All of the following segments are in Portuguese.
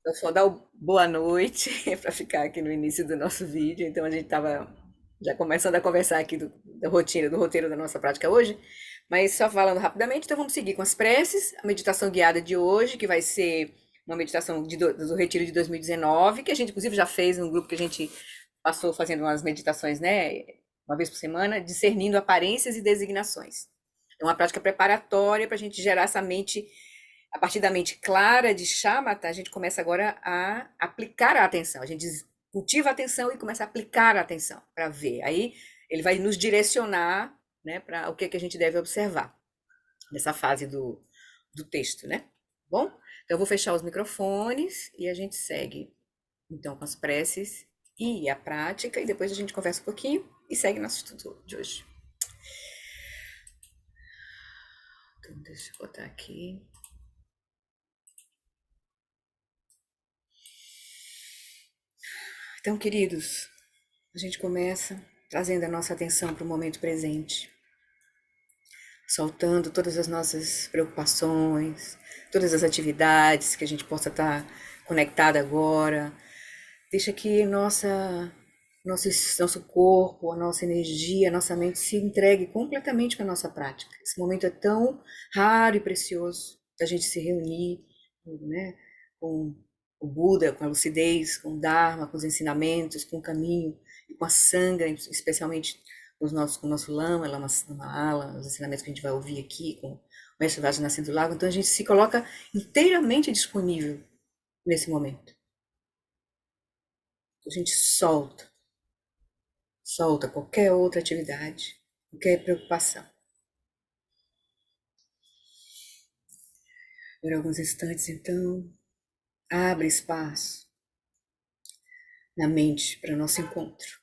Eu só dar o boa noite para ficar aqui no início do nosso vídeo. Então a gente estava já começando a conversar aqui da rotina, do roteiro da nossa prática hoje. Mas só falando rapidamente, então vamos seguir com as preces, a meditação guiada de hoje, que vai ser uma meditação do Retiro de 2019, que a gente inclusive já fez no grupo que a gente passou fazendo umas meditações, né, uma vez por semana, discernindo aparências e designações. É uma prática preparatória para a gente gerar essa mente a partir da mente clara de Shamatha, a gente começa agora a aplicar a atenção. A gente cultiva a atenção e começa a aplicar a atenção para ver. Aí ele vai nos direcionar, né, para o que, é que a gente deve observar nessa fase do texto, né? Bom, então eu vou fechar os microfones e a gente segue então com as preces e a prática e depois a gente conversa um pouquinho e segue nosso estudo de hoje. Então, deixa eu botar aqui. Então, queridos, a gente começa trazendo a nossa atenção para o momento presente, soltando todas as nossas preocupações, todas as atividades que a gente possa estar conectada agora. Deixa que nosso corpo, a nossa energia, a nossa mente se entregue completamente para a nossa prática. Esse momento é tão raro e precioso da gente se reunir, né, com o Buda, com a lucidez, com o Dharma, com os ensinamentos, com o caminho, e com a Sangha, especialmente com o nosso Lama Ala, os ensinamentos que a gente vai ouvir aqui, com o Mestre Vajra Nascendo do Lago. Então a gente se coloca inteiramente disponível nesse momento. A gente solta qualquer outra atividade, qualquer preocupação. Por alguns instantes, então, abre espaço na mente para nosso encontro.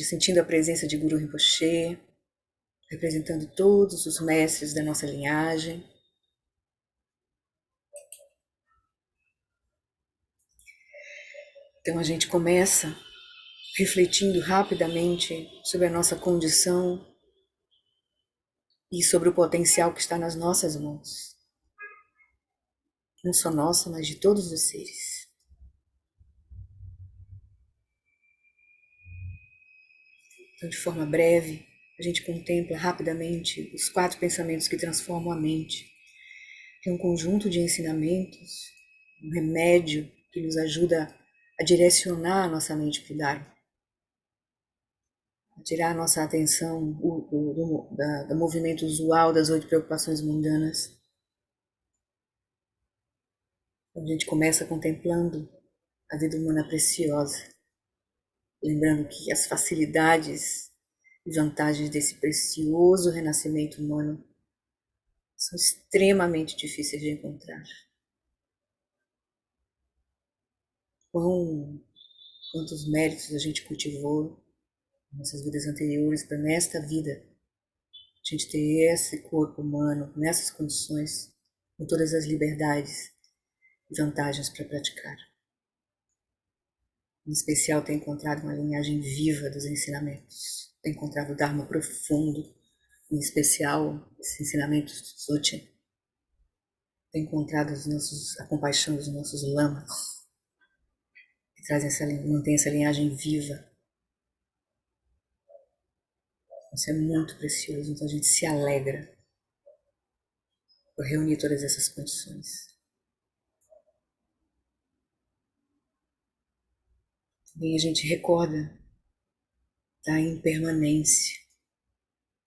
Sentindo a presença de Guru Rinpoche, representando todos os mestres da nossa linhagem. Então a gente começa refletindo rapidamente sobre a nossa condição e sobre o potencial que está nas nossas mãos. Não só nossa, mas de todos os seres. Então, de forma breve, a gente contempla rapidamente os 4 pensamentos que transformam a mente. É um conjunto de ensinamentos, um remédio que nos ajuda a direcionar a nossa mente para o Dharma, a tirar a nossa atenção do movimento usual das 8 preocupações mundanas. A gente começa contemplando a vida humana preciosa, lembrando que as facilidades e vantagens desse precioso renascimento humano são extremamente difíceis de encontrar. Quantos méritos a gente cultivou em nossas vidas anteriores para nesta vida a gente ter esse corpo humano nessas condições, com todas as liberdades e vantagens para praticar. Em especial, ter encontrado uma linhagem viva dos ensinamentos, ter encontrado o Dharma profundo, em especial esses ensinamentos do Dzogchen, ter encontrado a compaixão dos nossos lamas, que mantém essa linhagem viva. Isso é muito precioso, então a gente se alegra por reunir todas essas condições. Também a gente recorda da impermanência,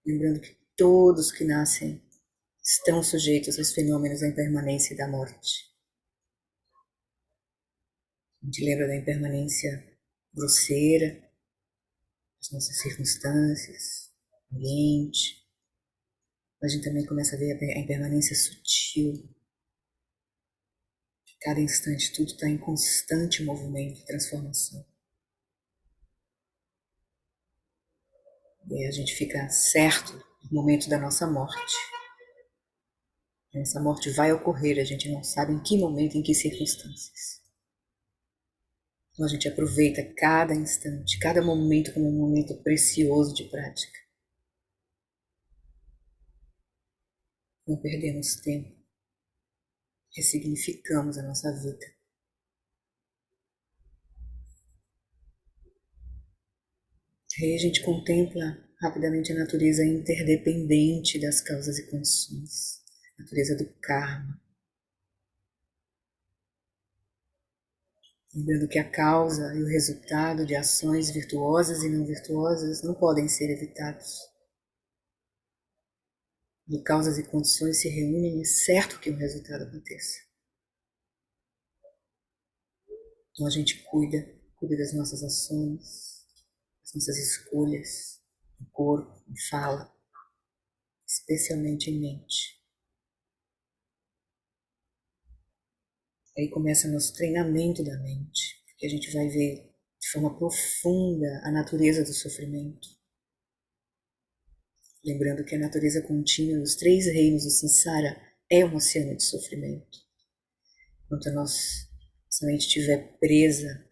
lembrando que todos que nascem estão sujeitos aos fenômenos da impermanência e da morte. A gente lembra da impermanência grosseira, das nossas circunstâncias, ambiente. A gente também começa a ver a impermanência sutil. Cada instante tudo está em constante movimento e transformação. E aí a gente fica certo do momento da nossa morte. Essa morte vai ocorrer, a gente não sabe em que momento, em que circunstâncias. Então a gente aproveita cada instante, cada momento como um momento precioso de prática. Não perdemos tempo. ressignificamos a nossa vida. Aí a gente contempla rapidamente a natureza interdependente das causas e condições, a natureza do karma. Lembrando que a causa e o resultado de ações virtuosas e não virtuosas não podem ser evitados. Quando causas e condições se reúnem, é certo que um resultado aconteça. Então a gente cuida das nossas ações, das nossas escolhas, no corpo, em fala, especialmente em mente. Aí começa o nosso treinamento da mente, que a gente vai ver de forma profunda a natureza do sofrimento. Lembrando que a natureza contínua dos três reinos do Samsara é um oceano de sofrimento. Enquanto nossa mente estiver presa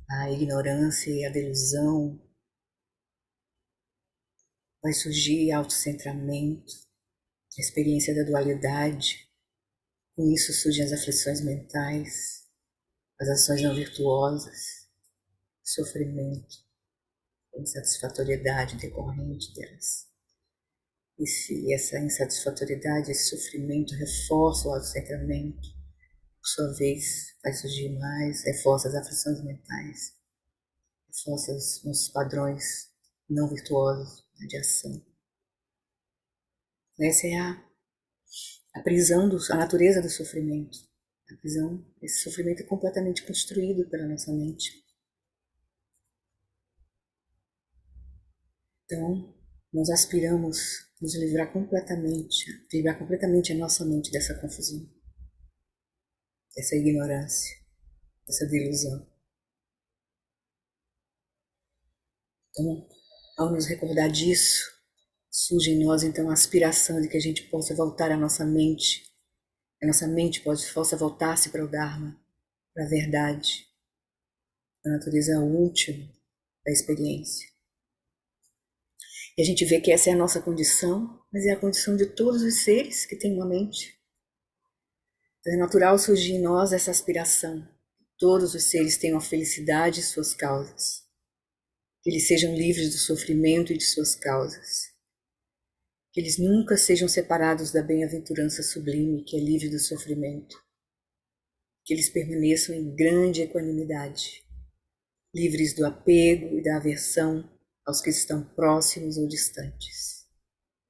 à ignorância e à delusão, vai surgir autocentramento, a experiência da dualidade. Com isso surgem as aflições mentais, as ações não virtuosas, sofrimento, insatisfatoriedade decorrente delas. E se essa insatisfatoriedade, esse sofrimento reforça o autocentramento, por sua vez, vai surgir mais, reforça as aflições mentais, reforça os nossos padrões não virtuosos de ação. Essa é a prisão, a natureza do sofrimento. A prisão, esse sofrimento é completamente construído pela nossa mente. Então, nós aspiramos nos livrar completamente a nossa mente dessa confusão, dessa ignorância, dessa delusão. Então, ao nos recordar disso, surge em nós então a aspiração de que a gente possa voltar à nossa mente, que a nossa mente possa voltar-se para o Dharma, para a verdade, a natureza última da experiência. E a gente vê que essa é a nossa condição, mas é a condição de todos os seres que têm uma mente. Então é natural surgir em nós essa aspiração. Todos os seres tenham a felicidade e suas causas. Que eles sejam livres do sofrimento e de suas causas. Que eles nunca sejam separados da bem-aventurança sublime, que é livre do sofrimento. Que eles permaneçam em grande equanimidade, livres do apego e da aversão aos que estão próximos ou distantes.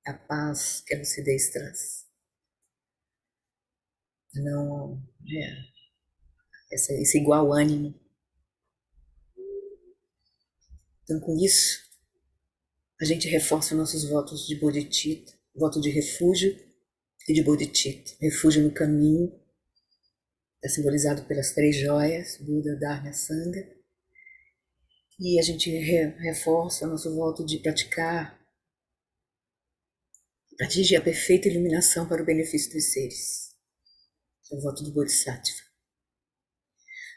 A paz que a lucidez traz. Não esse igual ânimo. Então, com isso, a gente reforça nossos votos de bodhicitta, voto de refúgio e de bodhicitta. Refúgio no caminho, está simbolizado pelas três joias, Buda, Dharma e Sangha. E a gente reforça o nosso voto de praticar, atingir a perfeita iluminação para o benefício dos seres. É o voto do Bodhisattva.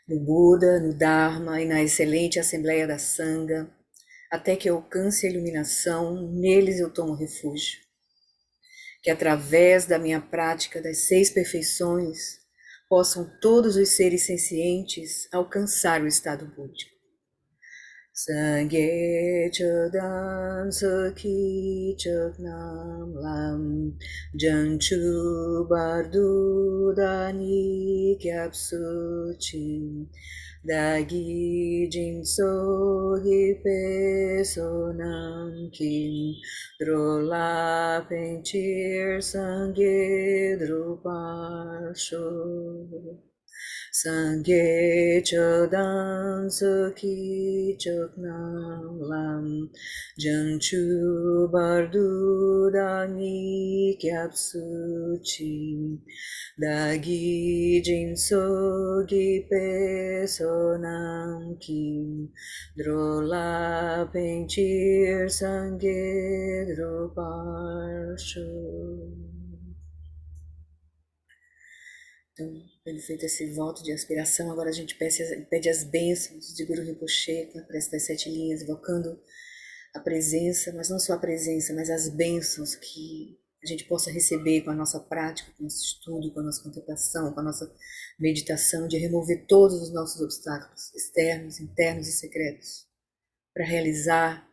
No Buda, no Dharma e na excelente Assembleia da Sangha, até que eu alcance a iluminação, neles eu tomo refúgio. Que através da minha prática das 6 perfeições, possam todos os seres sencientes alcançar o estado búdico. Sangye chodam sukhi choknam lam janchu bardu dani kyapsuchi dagi jinso hipe sonam kim drola pentir sangye druparsho. Sangye chodam sukhi choknam lam janchu bardu dani kyapsuchi dagi jinso gipe sonam kim drola pentir sangye droparsho. Então, tendo feito esse voto de aspiração, agora a gente pede as bênçãos de Guru Rinpoche, com a prece das 7 linhas, evocando a presença, mas não só a presença, mas as bênçãos que a gente possa receber com a nossa prática, com o nosso estudo, com a nossa contemplação, com a nossa meditação, de remover todos os nossos obstáculos externos, internos e secretos, para realizar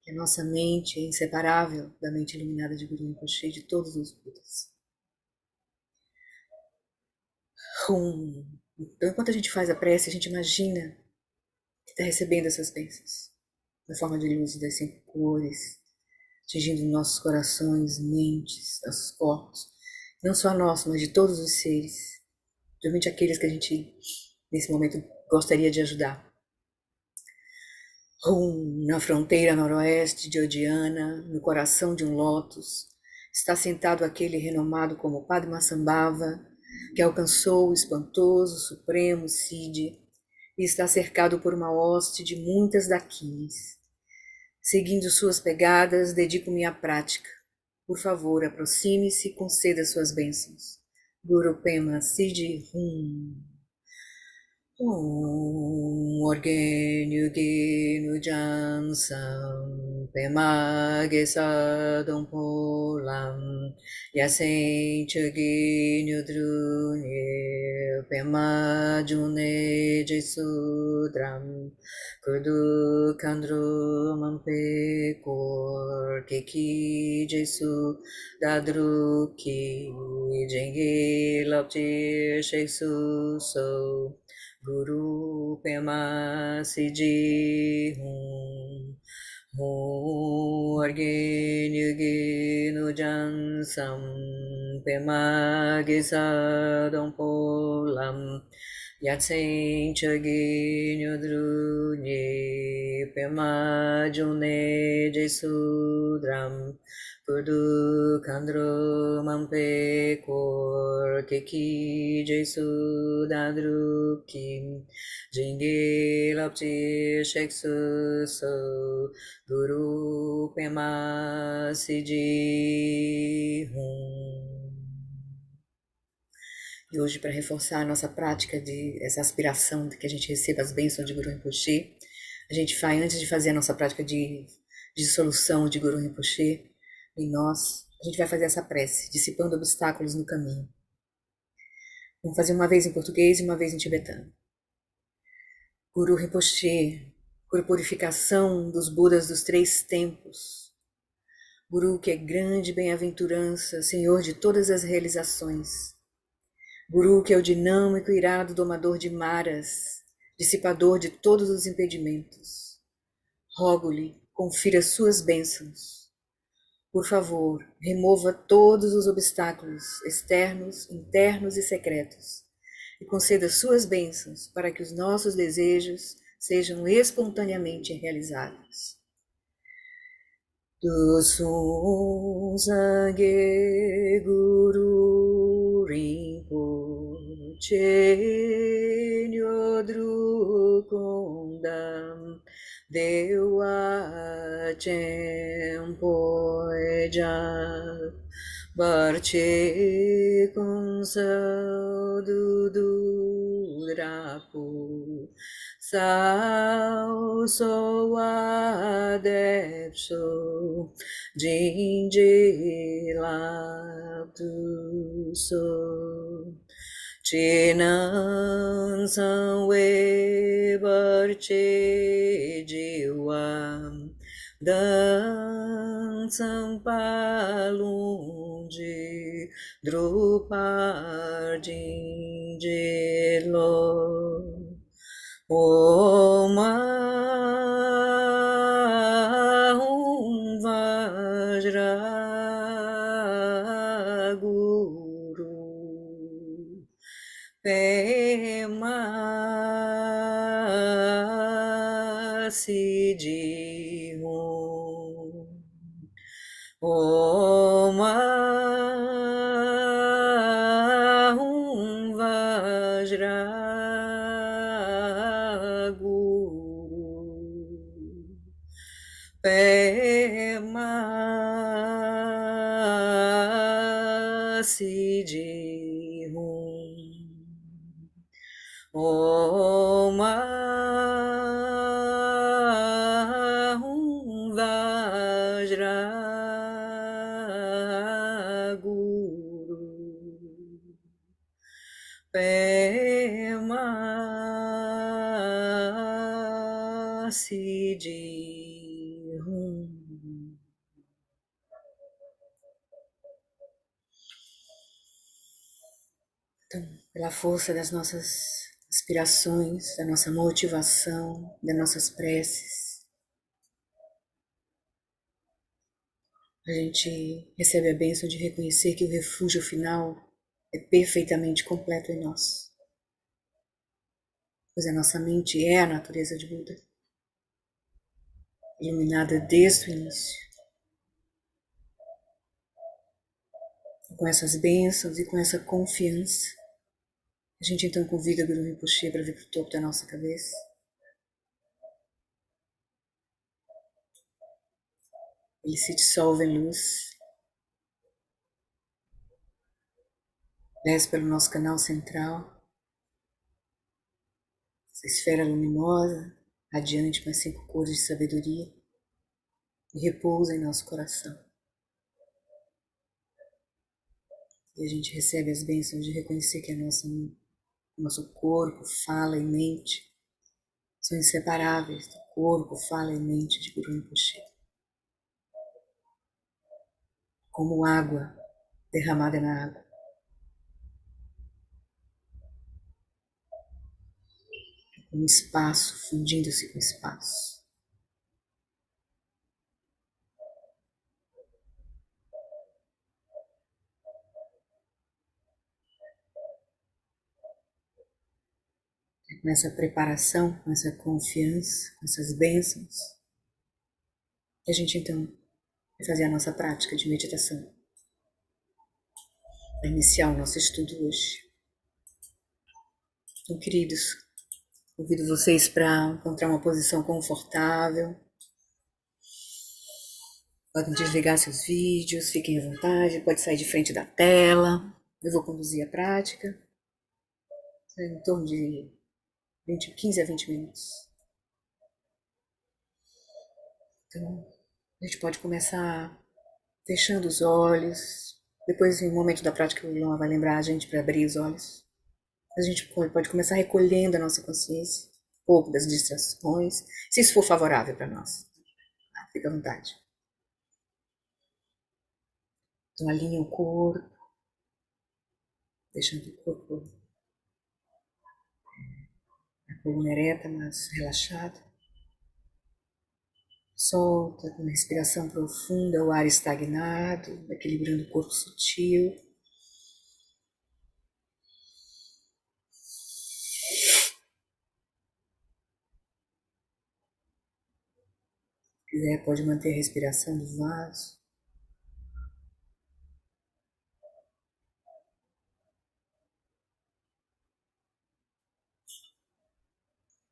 que a nossa mente é inseparável da mente iluminada de Guru Rinpoche, de todos os Budas. Então, enquanto a gente faz a prece, a gente imagina que está recebendo essas bênçãos, na forma de luz das 5 cores, atingindo nossos corações, mentes, nossos corpos, não só nosso, mas de todos os seres, principalmente aqueles que a gente, nesse momento, gostaria de ajudar. Na fronteira noroeste de Odiana, no coração de um lótus, está sentado aquele renomado como Padmasambhava, que alcançou o espantoso supremo Siddhi e está cercado por uma hoste de muitas dakinis. Seguindo suas pegadas, dedico-me à prática. Por favor, aproxime-se e conceda suas bênçãos. Guru Pema Siddhi Hum. Orgenu Genu Jansam Pema Gesadam Polam Yasen Genu Drunye Pema June Jesudram Kudu Kandru Mampe Kor Keki Jesu Dadruki Jengi Lapti Sheksu So Guru Pema Siddhi Hum Orgenu Genu Jansam Pema Gesadam Polam Yatsen Chaginu Drunye Pema June Jesudram Kudu Kandro Mampe Kor Keki Jesu Dadrukim Jingi Lapti Sheksu So Guru Pema Siddhi Hum. E hoje, para reforçar a nossa prática de essa aspiração de que a gente receba as bênçãos de Guru Rinpoche, a gente faz, antes de fazer a nossa prática de dissolução de Guru Rinpoche em nós, a gente vai fazer essa prece, dissipando obstáculos no caminho. Vamos fazer uma vez em português e uma vez em tibetano. Guru Rinpoche, por purificação dos Budas dos 3 tempos. Guru que é grande bem-aventurança, Senhor de todas as realizações. Guru que é o dinâmico e irado domador de maras, dissipador de todos os impedimentos. Rogo-lhe, confira suas bênçãos. Por favor, remova todos os obstáculos externos, internos e secretos e conceda suas bênçãos para que os nossos desejos sejam espontaneamente realizados. Dusum Sangye Guru Rinpoche Nyodru Kundam Dewa Chempo Eja Barche Kunsal Dudu Drapu Sao Soa Depso Jinji Laptu So Chinan Sanwe Barche Jiwam Dan Sampalunji Drupar Jinji Lo Om Ahum Vajra Guru Pema Siddhi Hum Om Ahum Vajra Pema Siddhi Hum Om Ahum Vajra Pema Siddhi Hum. Então, pela força das nossas aspirações, da nossa motivação, das nossas preces, a gente recebe a bênção de reconhecer que o refúgio final é perfeitamente completo em nós, pois a nossa mente é a natureza de Buda, iluminada desde o início. Com essas bênçãos e com essa confiança, a gente então convida Guru Rinpoche para vir para o topo da nossa cabeça. Ele se dissolve em luz, desce pelo nosso canal central, essa esfera luminosa, radiante com as 5 cores de sabedoria, e repousa em nosso coração. E a gente recebe as bênçãos de reconhecer que nosso corpo, fala e mente são inseparáveis do corpo, fala e mente de Guru Rinpoche. Como água derramada na água. Como espaço fundindo-se com espaço. Com essa preparação, com essa confiança, com essas bênçãos, a gente então vai fazer a nossa prática de meditação. Vai iniciar o nosso estudo hoje. Então, queridos, convido vocês para encontrar uma posição confortável. Podem desligar seus vídeos, fiquem à vontade, pode sair de frente da tela. Eu vou conduzir a prática. Em torno de 15 a 20 minutos. Então, a gente pode começar fechando os olhos. Depois, em um momento da prática, o Lama vai lembrar a gente para abrir os olhos. A gente pode começar recolhendo a nossa consciência, um pouco das distrações, se isso for favorável para nós. Fica à vontade. Então, alinha o corpo, deixando o corpo, a coluna ereta, mas relaxada. Solta com uma respiração profunda o ar estagnado, equilibrando o corpo sutil. Se quiser, pode manter a respiração do vaso.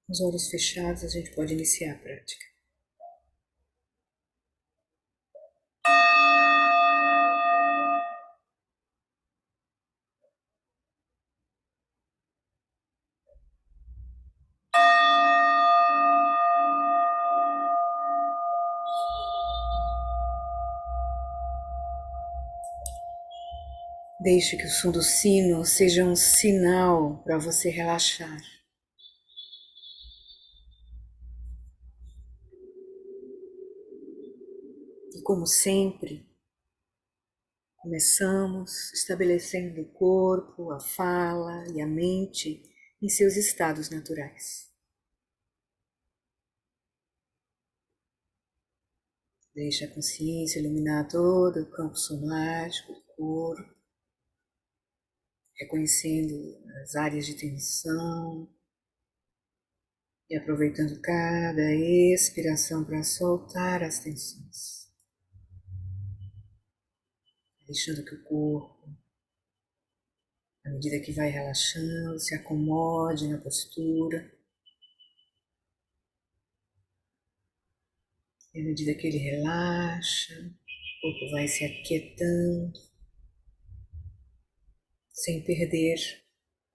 Com os olhos fechados, a gente pode iniciar a prática. Deixe que o som do sino seja um sinal para você relaxar. E como sempre, começamos estabelecendo o corpo, a fala e a mente em seus estados naturais. Deixe a consciência iluminar todo o campo somático do corpo, reconhecendo as áreas de tensão e aproveitando cada expiração para soltar as tensões. Deixando que o corpo, à medida que vai relaxando, se acomode na postura. E à medida que ele relaxa, o corpo vai se aquietando, sem perder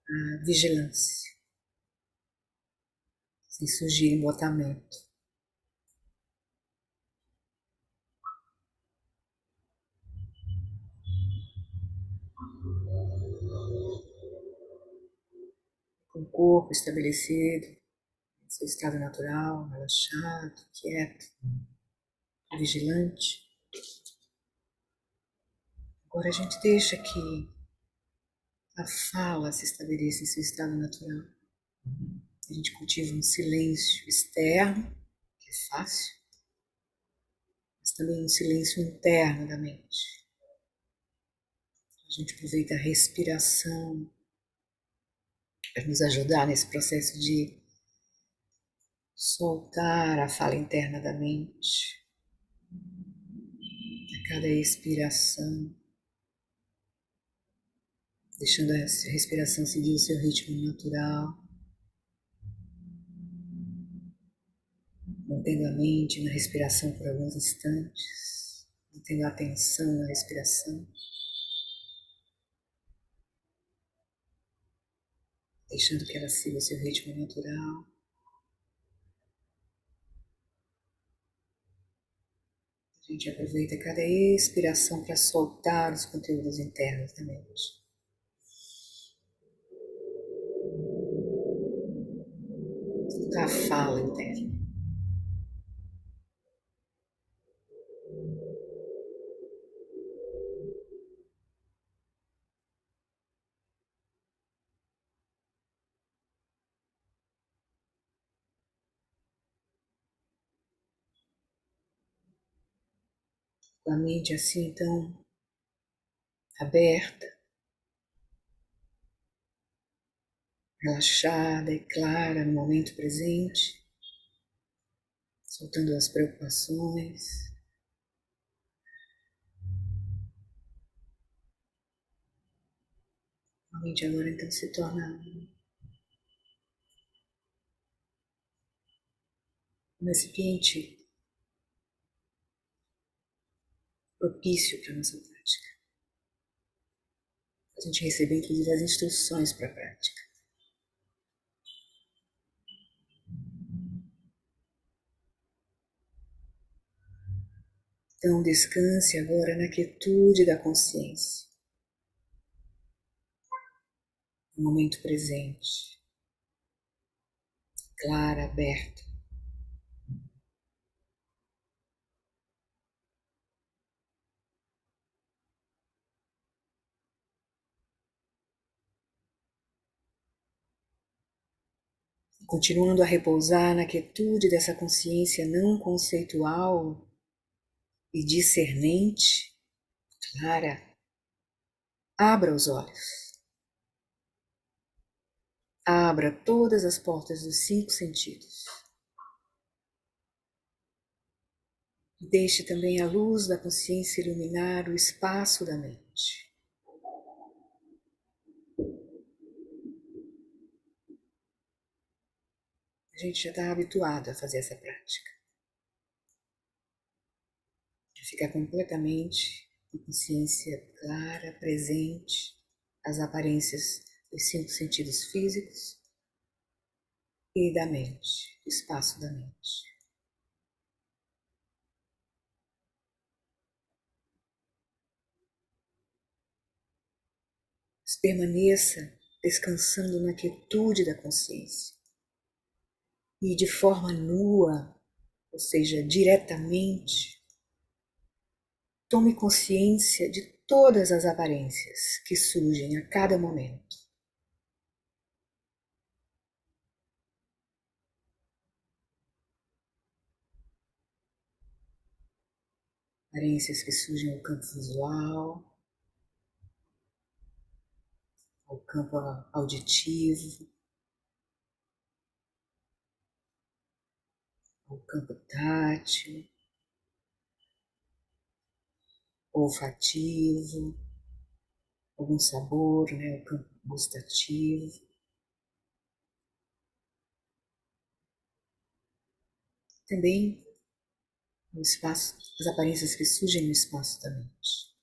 a vigilância, sem surgir embotamento. corpo estabelecido, seu estado natural, relaxado, quieto, vigilante. Agora a gente deixa que a fala se estabeleça em seu estado natural. A gente cultiva um silêncio externo, que é fácil, mas também um silêncio interno da mente. A gente aproveita a respiração para nos ajudar nesse processo de soltar a fala interna da mente. A cada expiração, deixando a respiração seguir o seu ritmo natural, mantendo a mente na respiração por alguns instantes, mantendo a atenção na respiração, deixando que ela siga o seu ritmo natural. A gente aproveita cada expiração para soltar os conteúdos internos da mente. Soltar a fala interna. Com a mente assim, então, aberta, relaxada e clara no momento presente, soltando as preocupações. A mente agora então se torna um recipiente propício para a nossa prática. A gente receber inclusive as instruções para a prática. Então descanse agora na quietude da consciência, no momento presente, clara, aberta. Continuando a repousar na quietude dessa consciência não conceitual e discernente, clara, abra os olhos. Abra todas as portas dos 5 sentidos. E deixe também a luz da consciência iluminar o espaço da mente. A gente já está habituado a fazer essa prática. Ficar completamente com consciência clara, presente, as aparências dos 5 sentidos físicos e da mente, do espaço da mente. Mas permaneça descansando na quietude da consciência e de forma nua, ou seja, diretamente, tome consciência de todas as aparências que surgem a cada momento. Aparências que surgem ao campo visual, ao campo auditivo, ao campo tátil, olfativo, algum sabor, o campo gustativo. Também no espaço, as aparências que surgem no espaço da mente.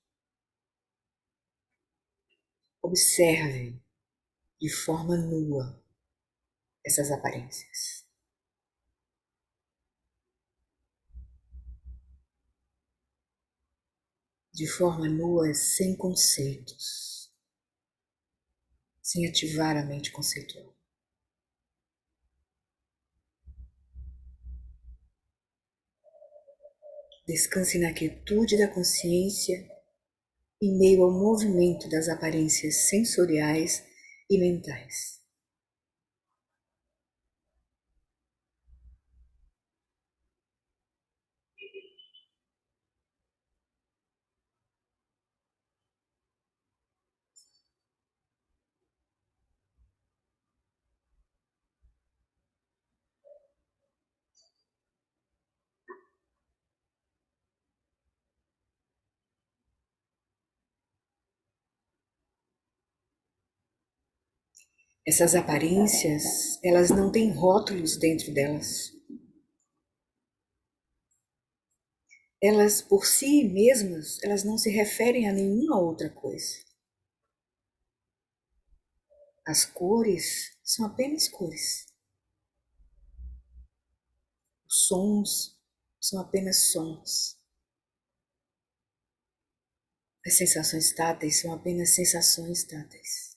Observe de forma nua essas aparências. De forma nua, sem conceitos, sem ativar a mente conceitual. Descanse na quietude da consciência em meio ao movimento das aparências sensoriais e mentais. Essas aparências, elas não têm rótulos dentro delas. Elas, por si mesmas, elas não se referem a nenhuma outra coisa. As cores são apenas cores. Os sons são apenas sons. As sensações táteis são apenas sensações táteis.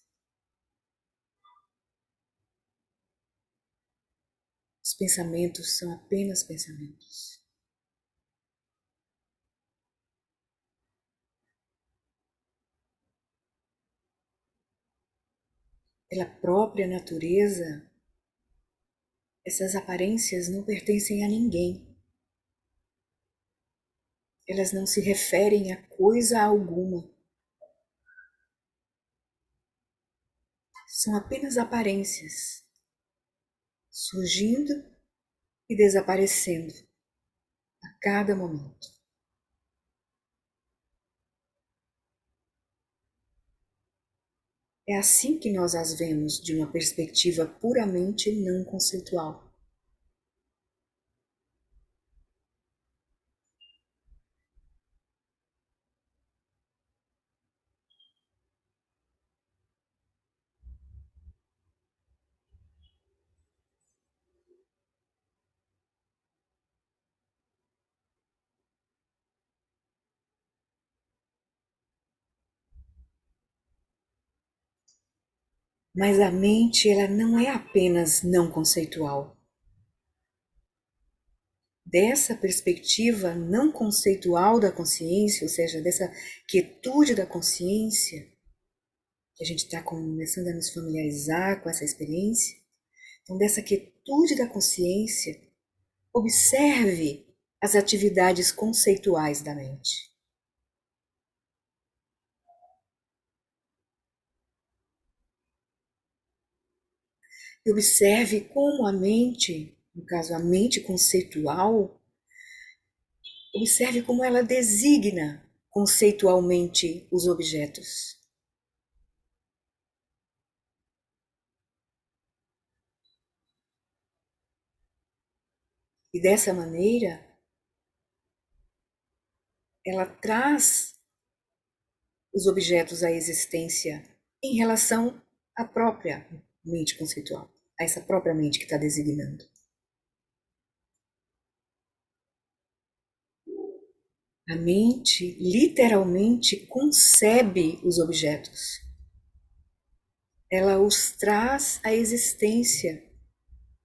Os pensamentos são apenas pensamentos. Pela própria natureza, essas aparências não pertencem a ninguém. Elas não se referem a coisa alguma. São apenas aparências, surgindo e desaparecendo a cada momento. É assim que nós as vemos de uma perspectiva puramente não conceitual. Mas a mente, ela não é apenas não conceitual. Dessa perspectiva não conceitual da consciência, ou seja, dessa quietude da consciência, que a gente está começando a nos familiarizar com essa experiência, então dessa quietude da consciência, observe as atividades conceituais da mente. E observe como a mente, no caso a mente conceitual, observe como ela designa conceitualmente os objetos. E dessa maneira, ela traz os objetos à existência em relação à própria mente conceitual, a essa própria mente que está designando. A mente literalmente concebe os objetos. Ela os traz à existência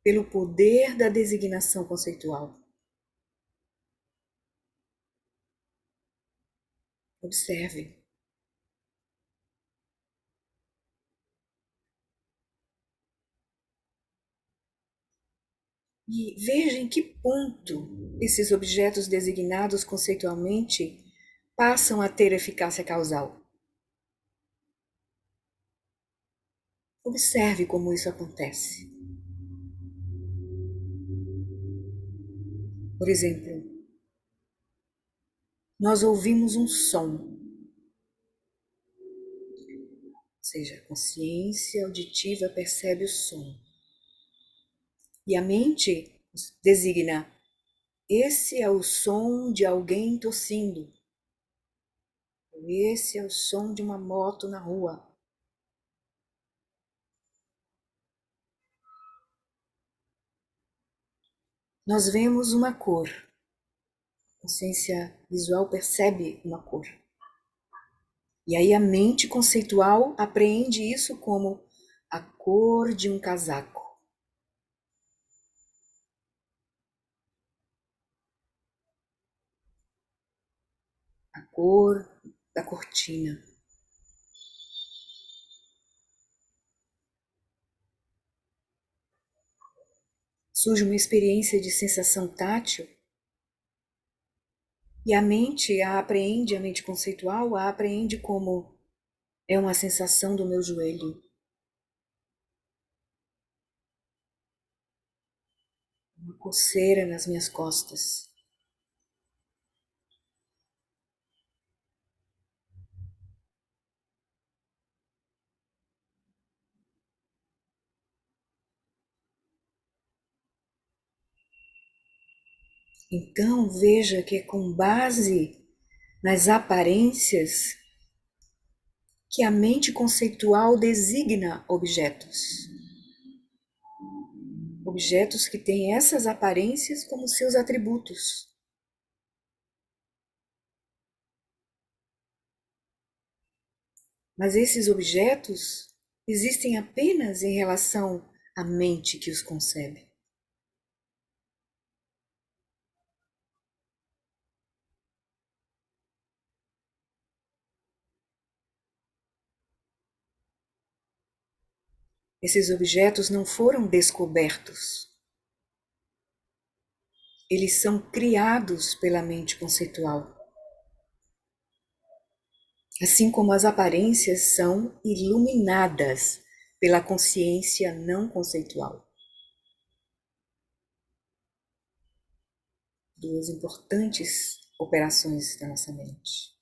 pelo poder da designação conceitual. Observe. E veja em que ponto esses objetos designados conceitualmente passam a ter eficácia causal. Observe como isso acontece. Por exemplo, nós ouvimos um som, ou seja, a consciência auditiva percebe o som. E a mente designa: esse é o som de alguém tossindo. Esse é o som de uma moto na rua. Nós vemos uma cor. A consciência visual percebe uma cor. E aí a mente conceitual apreende isso como a cor de um casaco. cor da cortina. Surge uma experiência de sensação tátil e a mente a mente conceitual a apreende como é uma sensação do meu joelho, uma coceira nas minhas costas. Então veja que é com base nas aparências que a mente conceitual designa objetos. Objetos que têm essas aparências como seus atributos. Mas esses objetos existem apenas em relação à mente que os concebe. Esses objetos não foram descobertos. Eles são criados pela mente conceitual. Assim como as aparências são iluminadas pela consciência não conceitual. Duas importantes operações da nossa mente.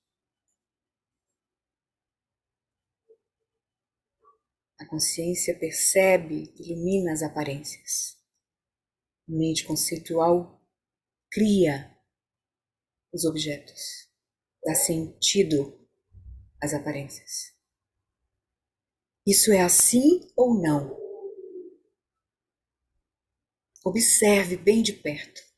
A consciência percebe, ilumina as aparências. A mente conceitual cria os objetos, dá sentido às aparências. Isso é assim ou não? Observe bem de perto.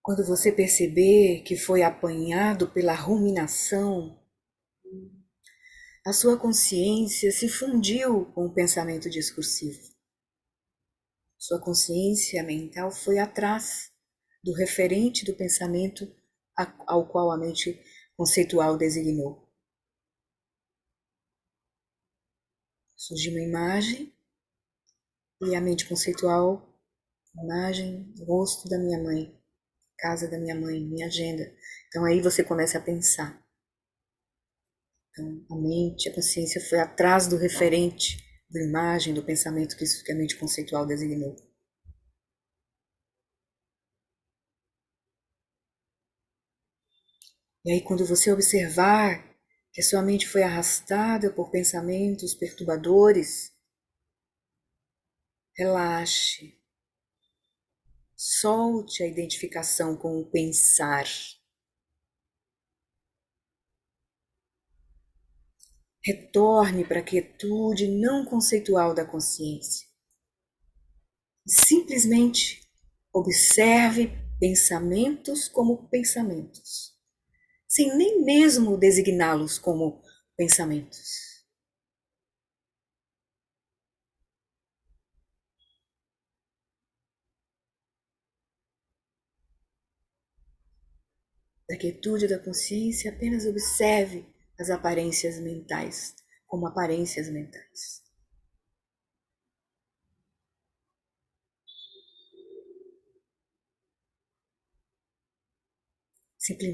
Quando você perceber que foi apanhado pela ruminação, a sua consciência se fundiu com o pensamento discursivo. Sua consciência mental foi atrás do referente do pensamento ao qual a mente conceitual designou. Surgiu uma imagem e a mente conceitual, imagem, rosto da minha mãe, casa da minha mãe, minha agenda. Então aí você começa a pensar. Então a mente, a consciência foi atrás do referente, da imagem, do pensamento que a mente conceitual designou. E aí quando você observar que a sua mente foi arrastada por pensamentos perturbadores, relaxe. Solte a identificação com o pensar. Retorne para a quietude não conceitual da consciência. Simplesmente observe pensamentos como pensamentos, sem nem mesmo designá-los como pensamentos. Da quietude da consciência, apenas observe as aparências mentais como aparências mentais.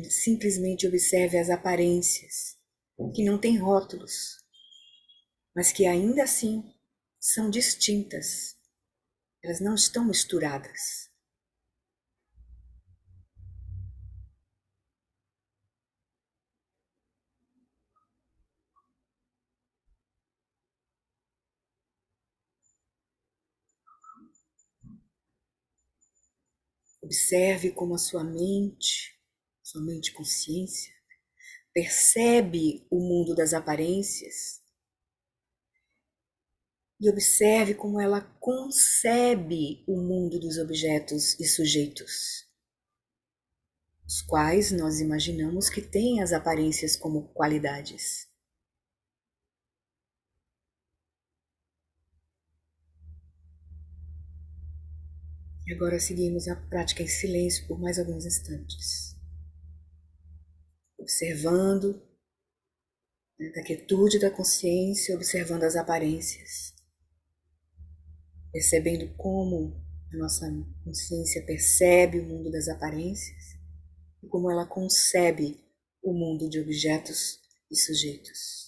Simplesmente observe as aparências, que não têm rótulos, mas que ainda assim são distintas. Elas não estão misturadas. Observe como a sua mente consciência, percebe o mundo das aparências e observe como ela concebe o mundo dos objetos e sujeitos, os quais nós imaginamos que têm as aparências como qualidades. E agora seguimos a prática em silêncio por mais alguns instantes, observando, né, da quietude da consciência, observando as aparências, percebendo como a nossa consciência percebe o mundo das aparências e como ela concebe o mundo de objetos e sujeitos.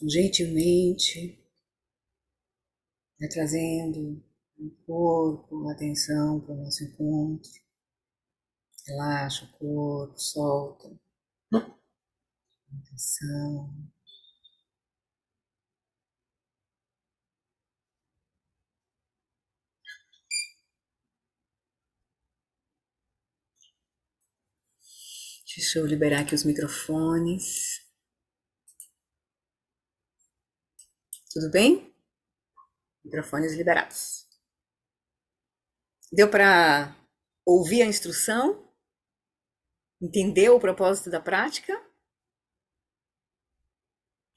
Gentilmente, né, trazendo o corpo, a atenção para o nosso encontro. Relaxa o corpo, solta a atenção. Deixa eu liberar aqui os microfones. Tudo bem? Microfones liberados. Deu para ouvir a instrução? Entendeu o propósito da prática?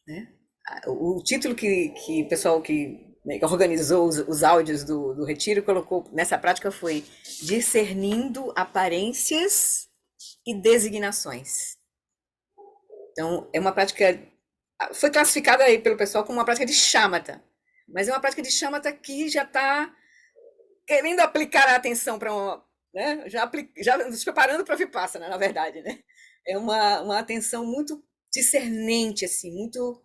Né? O título que o pessoal né, que organizou os áudios do retiro colocou nessa prática foi Discernindo Aparências e Designações. Então, é uma prática. Foi classificada aí pelo pessoal como uma prática de shamatha, mas é uma prática de shamatha que já está querendo aplicar a atenção para uma. Né, já nos preparando para a Vipassana, na verdade. Né? É uma atenção muito discernente, assim, muito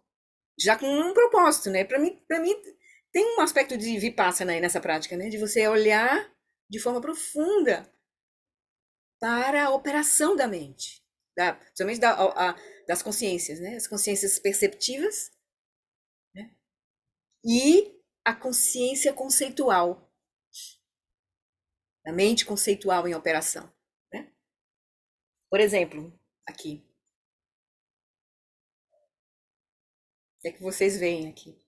já com um propósito, né? Para mim tem um aspecto de vipassana aí nessa prática, né? De você olhar de forma profunda para a operação da mente, principalmente das consciências, né? As consciências perceptivas, né? E a consciência conceitual, a mente conceitual em operação, né? Por exemplo, aqui, o que é que vocês veem aqui?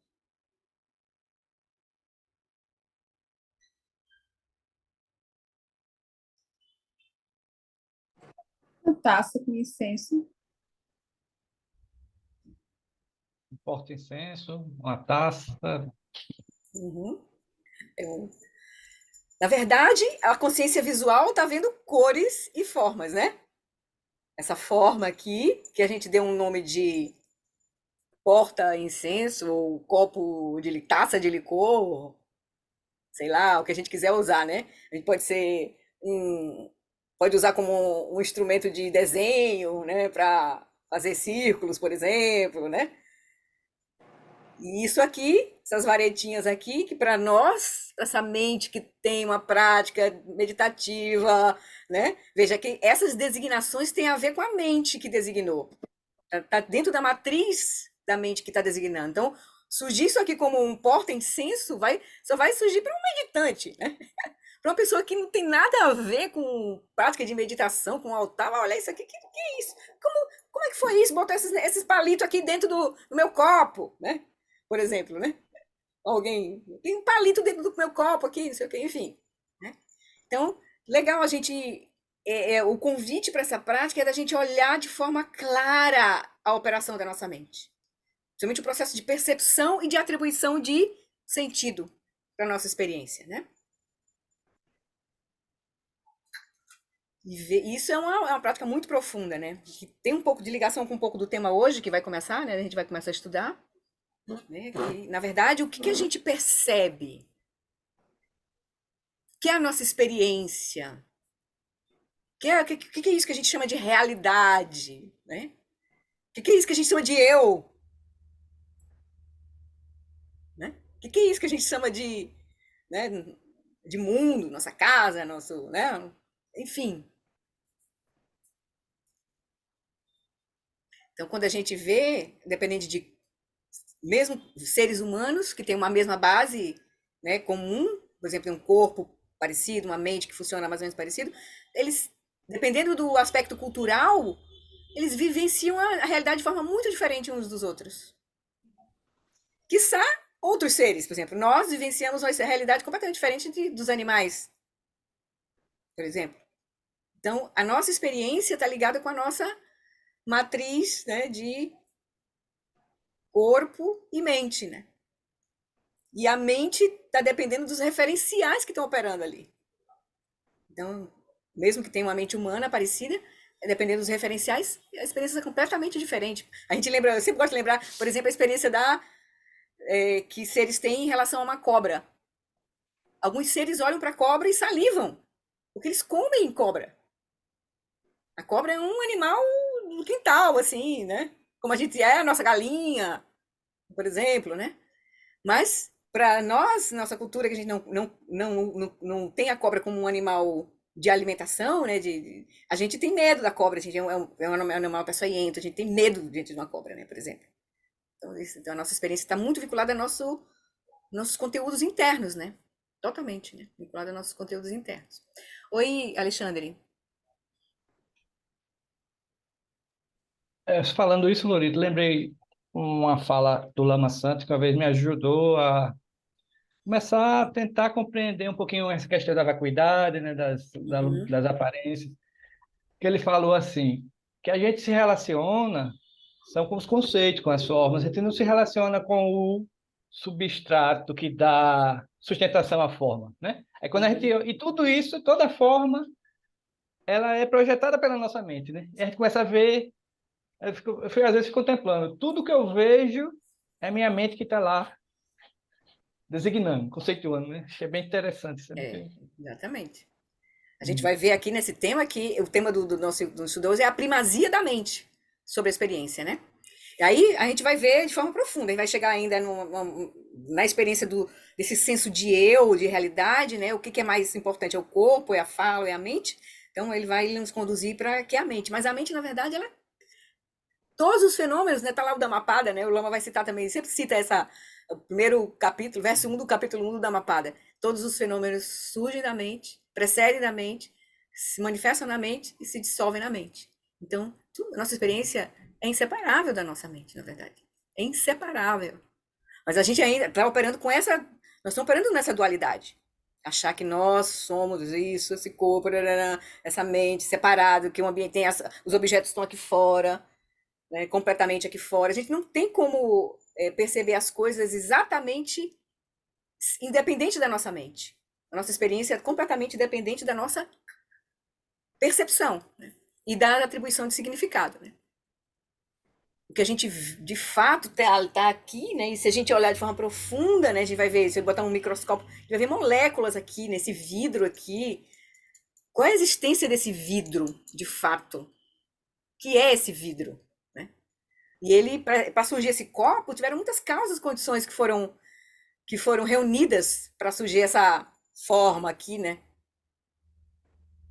Uma taça com incenso. porta-incenso, uma taça. Uhum. Eu- Na verdade, a consciência visual está vendo cores e formas, né? Essa forma aqui, que a gente deu um nome de porta-incenso, ou copo de taça de licor, sei lá, o que a gente quiser usar, né? A gente pode ser pode usar como um instrumento de desenho, né, para fazer círculos, por exemplo, né? E isso aqui, essas varetinhas aqui, que para nós, essa mente que tem uma prática meditativa, né? Veja que essas designações têm a ver com a mente que designou. Tá dentro da matriz da mente que está designando. Então, surgir isso aqui como um porta-incenso só vai surgir para um meditante, né? Para uma pessoa que não tem nada a ver com prática de meditação, com altar, vai olhar isso aqui, que é isso? Como é que foi isso? Botar esses palitos aqui dentro do meu copo, né? Por exemplo, né? Alguém tem um palito dentro do meu copo aqui, não sei o que, enfim. Né? Então, legal a gente. O convite para essa prática é da gente olhar de forma clara a operação da nossa mente. Principalmente o processo de percepção e de atribuição de sentido para a nossa experiência, né? Isso é uma prática muito profunda, né? Que tem um pouco de ligação com um pouco do tema hoje, que vai começar, né? A gente vai começar a estudar. Né? Que, na verdade, o que a gente percebe? Que é a nossa experiência? Que é isso que a gente chama de realidade? Né? Que é isso que a gente chama de eu? Né? Que é isso que a gente chama né, de mundo, nossa casa, nosso, né? Enfim. Então, quando a gente vê, dependendo de mesmo seres humanos que têm uma mesma base, né, comum, por exemplo, um corpo parecido, uma mente que funciona mais ou menos parecido, eles, dependendo do aspecto cultural, eles vivenciam a realidade de forma muito diferente uns dos outros. Quiçá outros seres, por exemplo, nós vivenciamos uma realidade completamente diferente dos animais, por exemplo. Então, a nossa experiência está ligada com a nossa matriz, né, de corpo e mente, né? E a mente está dependendo dos referenciais que estão operando ali. Então, mesmo que tenha uma mente humana parecida, dependendo dos referenciais, a experiência é completamente diferente. A gente lembra, eu sempre gosto de lembrar, por exemplo, a experiência que seres têm em relação a uma cobra. Alguns seres olham para a cobra e salivam, porque eles comem cobra. A cobra é um animal do quintal, assim, né? Como a gente é a nossa galinha, por exemplo, né? Mas para nós, nossa cultura, que a gente não tem a cobra como um animal de alimentação, né? A gente tem medo da cobra, a gente é um animal peçonhento, a gente tem medo diante de uma cobra, né? Por exemplo. Então a nossa experiência está muito vinculada a nossos conteúdos internos, né? Totalmente, né? Vinculada a nossos conteúdos internos. Oi, Alexandre. Falando isso, Lorito, lembrei uma fala do Lama Santos que uma vez me ajudou a começar a tentar compreender um pouquinho essa questão da vacuidade, né, Uhum, das aparências. Que ele falou assim, que a gente se relaciona são com os conceitos, com as formas, a gente não se relaciona com o substrato que dá sustentação à forma, né? Aí quando a gente, uhum. e tudo isso, toda forma, ela é projetada pela nossa mente, né? E a gente começa a ver, eu fui às vezes contemplando, tudo que eu vejo é minha mente que está lá designando, conceituando, né? Achei bem interessante isso. É, exatamente. A gente Hum. vai ver aqui nesse tema que o tema do nosso do estudo hoje é a primazia da mente sobre a experiência, né? E aí a gente vai ver de forma profunda, a gente vai chegar ainda na experiência desse senso de eu, de realidade, né? O que é mais importante? É o corpo, é a fala, é a mente? Então ele vai nos conduzir para que é a mente. Mas a mente, na verdade, ela todos os fenômenos, né? Tá lá o Dhammapada, né? O Lama vai citar também, sempre cita o primeiro capítulo, verso 1 do capítulo 1 do Dhammapada. Todos os fenômenos surgem da mente, precedem da mente, se manifestam na mente e se dissolvem na mente. Então, a nossa experiência é inseparável da nossa mente, na verdade. É inseparável. Mas a gente ainda está operando com essa. Nós estamos operando nessa dualidade. Achar que nós somos isso, esse corpo, essa mente separado, que o ambiente tem os objetos estão aqui fora. né, completamente aqui fora. A gente não tem como perceber as coisas exatamente independente da nossa mente. A nossa experiência é completamente dependente da nossa percepção, né, e da atribuição de significado. Né? O que a gente de fato tá aqui, né? E se a gente olhar de forma profunda, né, a gente vai ver, se eu botar um microscópio, a gente vai ver moléculas aqui, nesse vidro aqui. Qual é a existência desse vidro, de fato? O que é esse vidro? Né? E ele, para surgir esse copo, tiveram muitas causas, condições que foram reunidas para surgir essa forma aqui, né?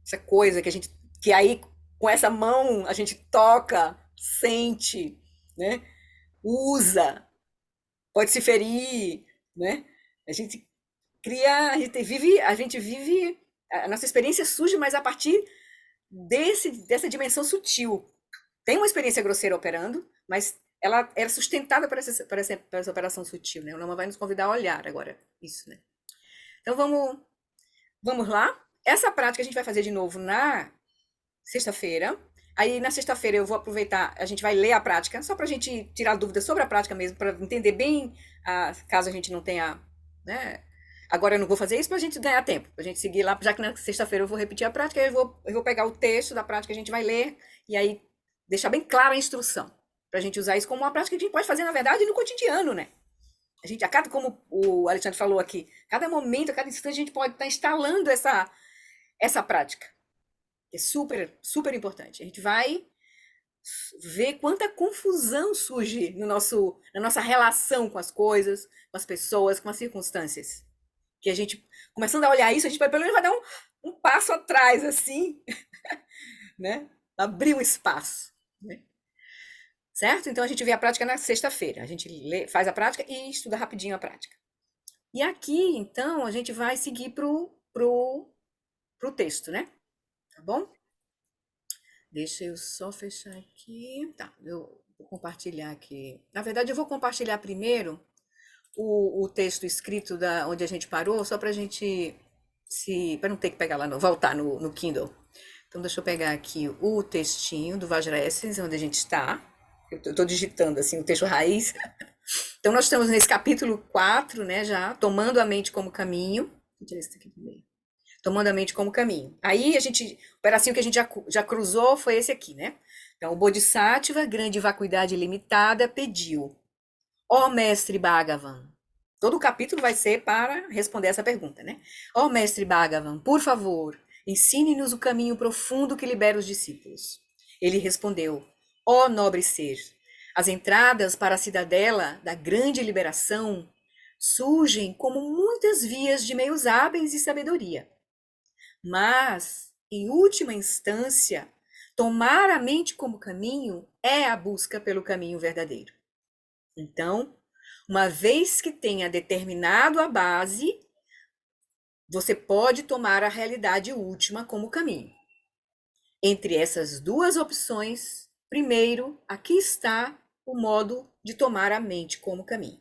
Essa coisa que a gente, que aí com essa mão a gente toca, sente, né? Usa, pode se ferir, né? A gente cria, a gente vive, a nossa experiência surge, mas a partir dessa dimensão sutil. Tem uma experiência grosseira operando, mas ela é sustentada por essa operação sutil, né? O Lama vai nos convidar a olhar agora isso, né? Então vamos lá. Essa prática a gente vai fazer de novo na sexta-feira. Aí na sexta-feira eu vou aproveitar, a gente vai ler a prática, só para a gente tirar dúvidas sobre a prática mesmo, para entender bem, caso a gente não tenha, né? Agora eu não vou fazer isso para a gente ganhar tempo, para a gente seguir lá, já que na sexta-feira eu vou repetir a prática, eu vou pegar o texto da prática que a gente vai ler e aí deixar bem clara a instrução, para a gente usar isso como uma prática que a gente pode fazer, na verdade, no cotidiano, né? A gente, como o Alexandre falou aqui, cada momento, a cada instante a gente pode estar instalando essa prática. É super, super importante. A gente vai ver quanta confusão surge na nossa relação com as coisas, com as pessoas, com as circunstâncias. Que a gente, começando a olhar isso, a gente vai, pelo menos vai dar um passo atrás, assim, né? Abrir um espaço, né? Certo? Então a gente vê a prática na sexta-feira. A gente faz a prática e estuda rapidinho a prática. E aqui, então, a gente vai seguir pro texto, né? Tá bom? Deixa eu só fechar aqui. Tá, eu vou compartilhar aqui. Na verdade, eu vou compartilhar primeiro o texto escrito onde a gente parou, só para a gente para não ter que pegar lá, voltar no Kindle. Então, deixa eu pegar aqui o textinho do Vajrayasis, onde a gente está. Eu estou digitando assim o texto raiz. Então, nós estamos nesse capítulo 4, né, já, tomando a mente como caminho. Vou tirar isso aqui primeiro. Tomando a mente como caminho. Aí, o pedacinho que a gente já cruzou foi esse aqui, né? Então, o Bodhisattva, grande vacuidade ilimitada, pediu: ó mestre Bhagavan. Todo o capítulo vai ser para responder essa pergunta, né? Ó mestre Bhagavan, por favor, ensine-nos o caminho profundo que libera os discípulos. Ele respondeu: ó nobre ser, as entradas para a cidadela da grande liberação surgem como muitas vias de meios hábeis e sabedoria. Mas, em última instância, tomar a mente como caminho é a busca pelo caminho verdadeiro. Então, uma vez que tenha determinado a base, você pode tomar a realidade última como caminho. Entre essas duas opções, primeiro, aqui está o modo de tomar a mente como caminho.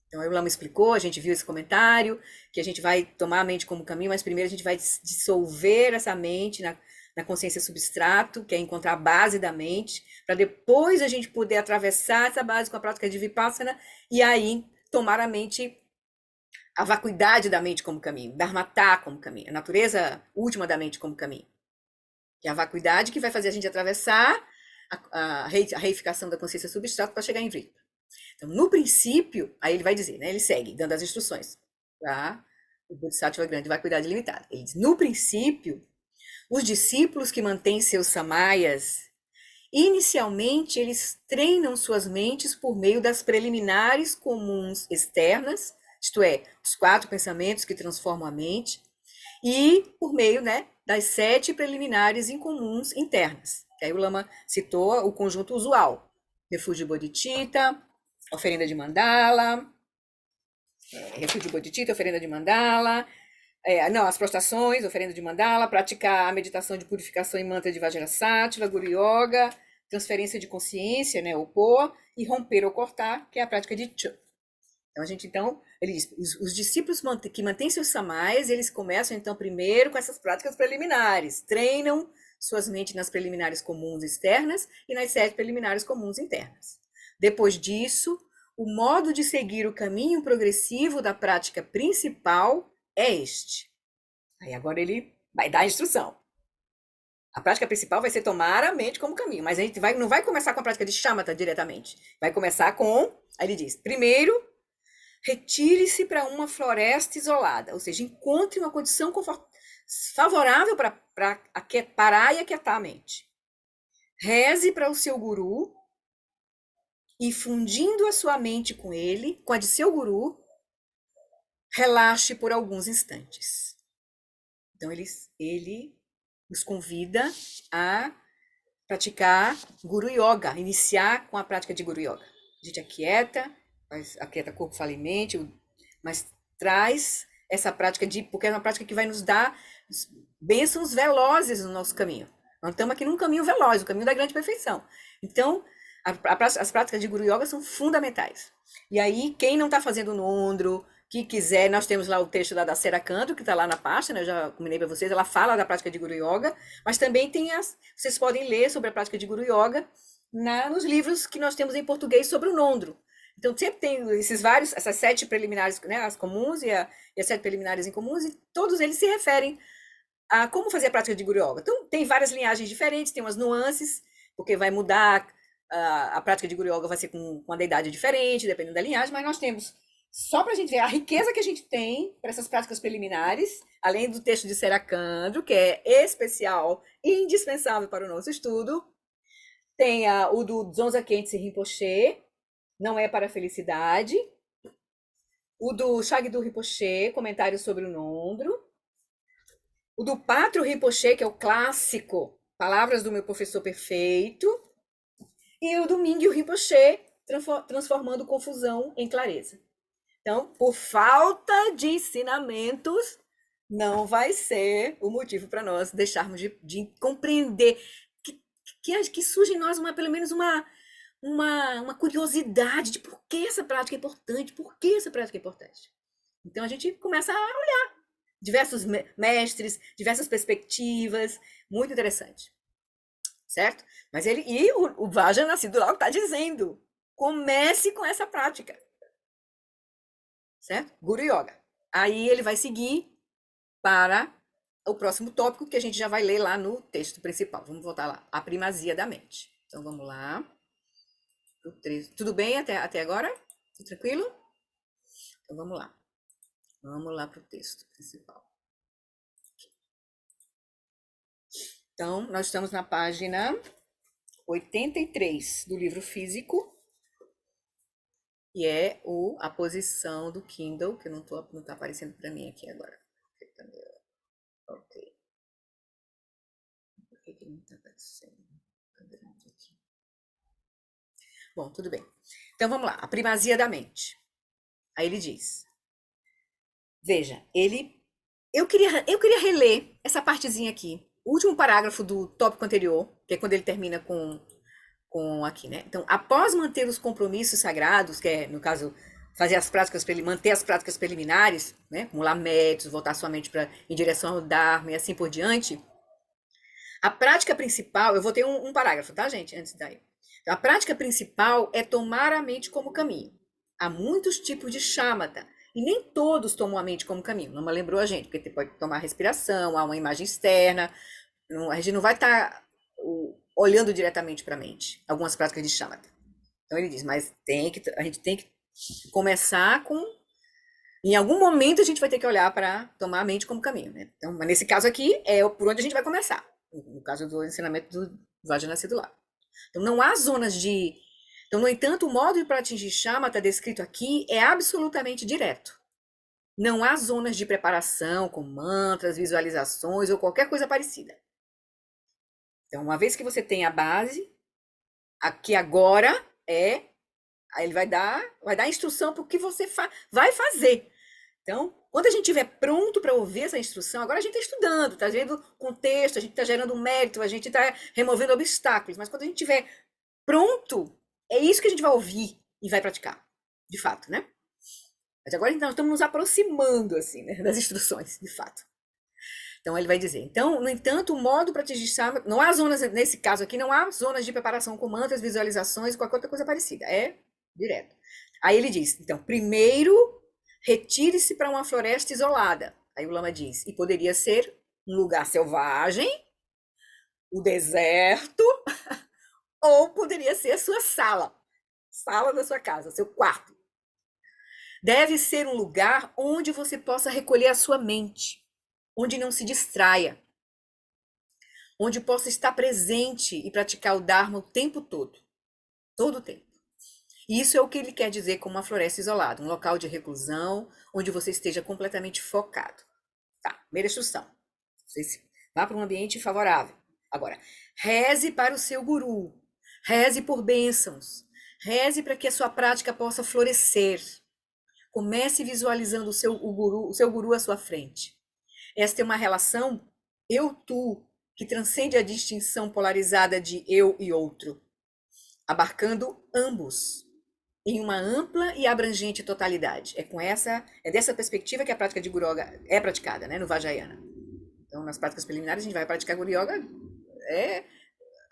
Então, a Lama explicou, a gente viu esse comentário, que a gente vai tomar a mente como caminho, mas primeiro a gente vai dissolver essa mente na consciência substrato, que é encontrar a base da mente, para depois a gente poder atravessar essa base com a prática de Vipassana e aí tomar a mente, a vacuidade da mente como caminho, Dharmata como caminho, a natureza última da mente como caminho. Que é a vacuidade que vai fazer a gente atravessar a reificação da consciência substrato para chegar em Vritta. Então, no princípio, aí ele vai dizer, né? Ele segue dando as instruções para o Bodhisattva grande vacuidade limitada. Ele diz: no princípio, os discípulos que mantêm seus samayas, inicialmente eles treinam suas mentes por meio das preliminares comuns externas, isto é, os 4 pensamentos que transformam a mente, e por meio, né, das 7 preliminares incomuns internas. Que aí o Lama citou o conjunto usual: refúgio bodhicitta, oferenda de mandala, refúgio bodhicitta, oferenda de mandala, as prostrações, oferenda de mandala, praticar a meditação de purificação em mantra de Vajrasattva, Guru Yoga, transferência de consciência, né, o Po, e romper ou cortar, que é a prática de Chu. Então, ele diz, os discípulos que mantêm seus samayas, eles começam, então, primeiro com essas práticas preliminares, treinam suas mentes nas preliminares comuns externas e nas 7 preliminares comuns internas. Depois disso, o modo de seguir o caminho progressivo da prática principal é este. Aí agora ele vai dar a instrução. A prática principal vai ser tomar a mente como caminho, mas a gente não vai começar com a prática de shamatha diretamente. Vai começar com, aí ele diz, primeiro, retire-se para uma floresta isolada, ou seja, encontre uma condição favorável para parar e aquietar a mente. Reze para o seu guru e, fundindo a sua mente com ele, com a de seu guru, relaxe por alguns instantes. Então ele nos convida a praticar Guru Yoga, iniciar com a prática de Guru Yoga. A gente aquieta corpo, fala e mente, mas traz essa prática porque é uma prática que vai nos dar bênçãos velozes no nosso caminho. Nós estamos aqui num caminho veloz, o caminho da grande perfeição. Então, as práticas de Guru Yoga são fundamentais. E aí, quem não está fazendo Nondro, que quiser, nós temos lá o texto da Sera Kandro, que está lá na pasta, né? Eu já combinei para vocês, ela fala da prática de Guru Yoga, mas também vocês podem ler sobre a prática de Guru Yoga nos livros que nós temos em português sobre o Nondro. Então, sempre tem essas 7 preliminares, né, as comuns e as 7 preliminares incomuns, e todos eles se referem a como fazer a prática de Guru Yoga. Então, tem várias linhagens diferentes, tem umas nuances, porque vai mudar, a prática de Guru Yoga vai ser com uma deidade diferente, dependendo da linhagem, mas nós temos, só para a gente ver a riqueza que a gente tem para essas práticas preliminares, além do texto de Sera Kandro, que é especial e indispensável para o nosso estudo, tem o do Dzongsa Khyentse Rinpoche, Não é para a Felicidade, o do Shagdu Rinpoche, Comentário sobre o Nondro, o do Patro Rinpoche, que é o clássico, Palavras do Meu Professor Perfeito, e o do Mingyu Rinpoche, Transformando Confusão em Clareza. Então, por falta de ensinamentos, não vai ser o motivo para nós deixarmos de compreender que surge em nós pelo menos uma curiosidade de por que essa prática é importante, por que essa prática é importante. Então, a gente começa a olhar diversos mestres, diversas perspectivas, muito interessante. Certo? Mas o Vajra Siddhulal está dizendo, comece com essa prática. Certo? Guru Yoga. Aí ele vai seguir para o próximo tópico que a gente já vai ler lá no texto principal. Vamos voltar lá. A primazia da mente. Então vamos lá. Tudo bem até agora? Tudo tranquilo? Então vamos lá. Vamos lá para o texto principal. Então, nós estamos na página 83 do livro físico. E é a posição do Kindle, que não tá aparecendo para mim aqui agora. Ok. Por que não está aparecendo? Aqui. Bom, tudo bem. Então vamos lá. A primazia da mente. Aí ele diz. Veja, eu queria reler essa partezinha aqui. O último parágrafo do tópico anterior, que é quando ele termina com aqui, né? Então, após manter os compromissos sagrados, que é, no caso, manter as práticas preliminares, né? Acumular méritos, voltar sua mente em direção ao Dharma e assim por diante, a prática principal, eu vou ter um parágrafo, tá, gente? Antes daí. Então, a prática principal é tomar a mente como caminho. Há muitos tipos de shamatha, e nem todos tomam a mente como caminho. Não me lembrou a gente, porque pode tomar respiração, há uma imagem externa, a gente não vai estar olhando diretamente para a mente, algumas práticas de shamatha. Então ele diz, mas a gente tem que começar com... Em algum momento a gente vai ter que olhar para tomar a mente como caminho, né? Então, mas nesse caso aqui, é por onde a gente vai começar. No caso do ensinamento do Vajra Siddhulal. Então, não há zonas de... Então, no entanto, o modo para atingir shamatha descrito aqui é absolutamente direto. Não há zonas de preparação, com mantras, visualizações ou qualquer coisa parecida. Então, uma vez que você tem a base, aqui agora aí ele vai dar a instrução para o que você vai fazer. Então, quando a gente estiver pronto para ouvir essa instrução, agora a gente está estudando, está vendo contexto, a gente está gerando mérito, a gente está removendo obstáculos, mas quando a gente estiver pronto, é isso que a gente vai ouvir e vai praticar, de fato, né? Mas agora nós estamos nos aproximando, assim, né, das instruções, de fato. Então ele vai dizer, então, no entanto, o modo para atingir Shama, não há zonas, nesse caso aqui, não há zonas de preparação com mantras, visualizações, qualquer outra coisa parecida, é direto. Aí ele diz, então, primeiro, retire-se para uma floresta isolada. Aí o Lama diz, e poderia ser um lugar selvagem, o deserto, ou poderia ser a sua sala da sua casa, seu quarto. Deve ser um lugar onde você possa recolher a sua mente, onde não se distraia, onde possa estar presente e praticar o Dharma o tempo todo o tempo. E isso é o que ele quer dizer com uma floresta isolada, um local de reclusão, onde você esteja completamente focado. Tá, primeira instrução. Você vá para um ambiente favorável. Agora, reze para o seu guru, reze por bênçãos, reze para que a sua prática possa florescer. Comece visualizando o seu guru à sua frente. Esta é uma relação eu-tu, que transcende a distinção polarizada de eu e outro, abarcando ambos em uma ampla e abrangente totalidade. É dessa perspectiva que a prática de Guru Yoga é praticada, né, no Vajrayana. Então, nas práticas preliminares, a gente vai praticar Guru Yoga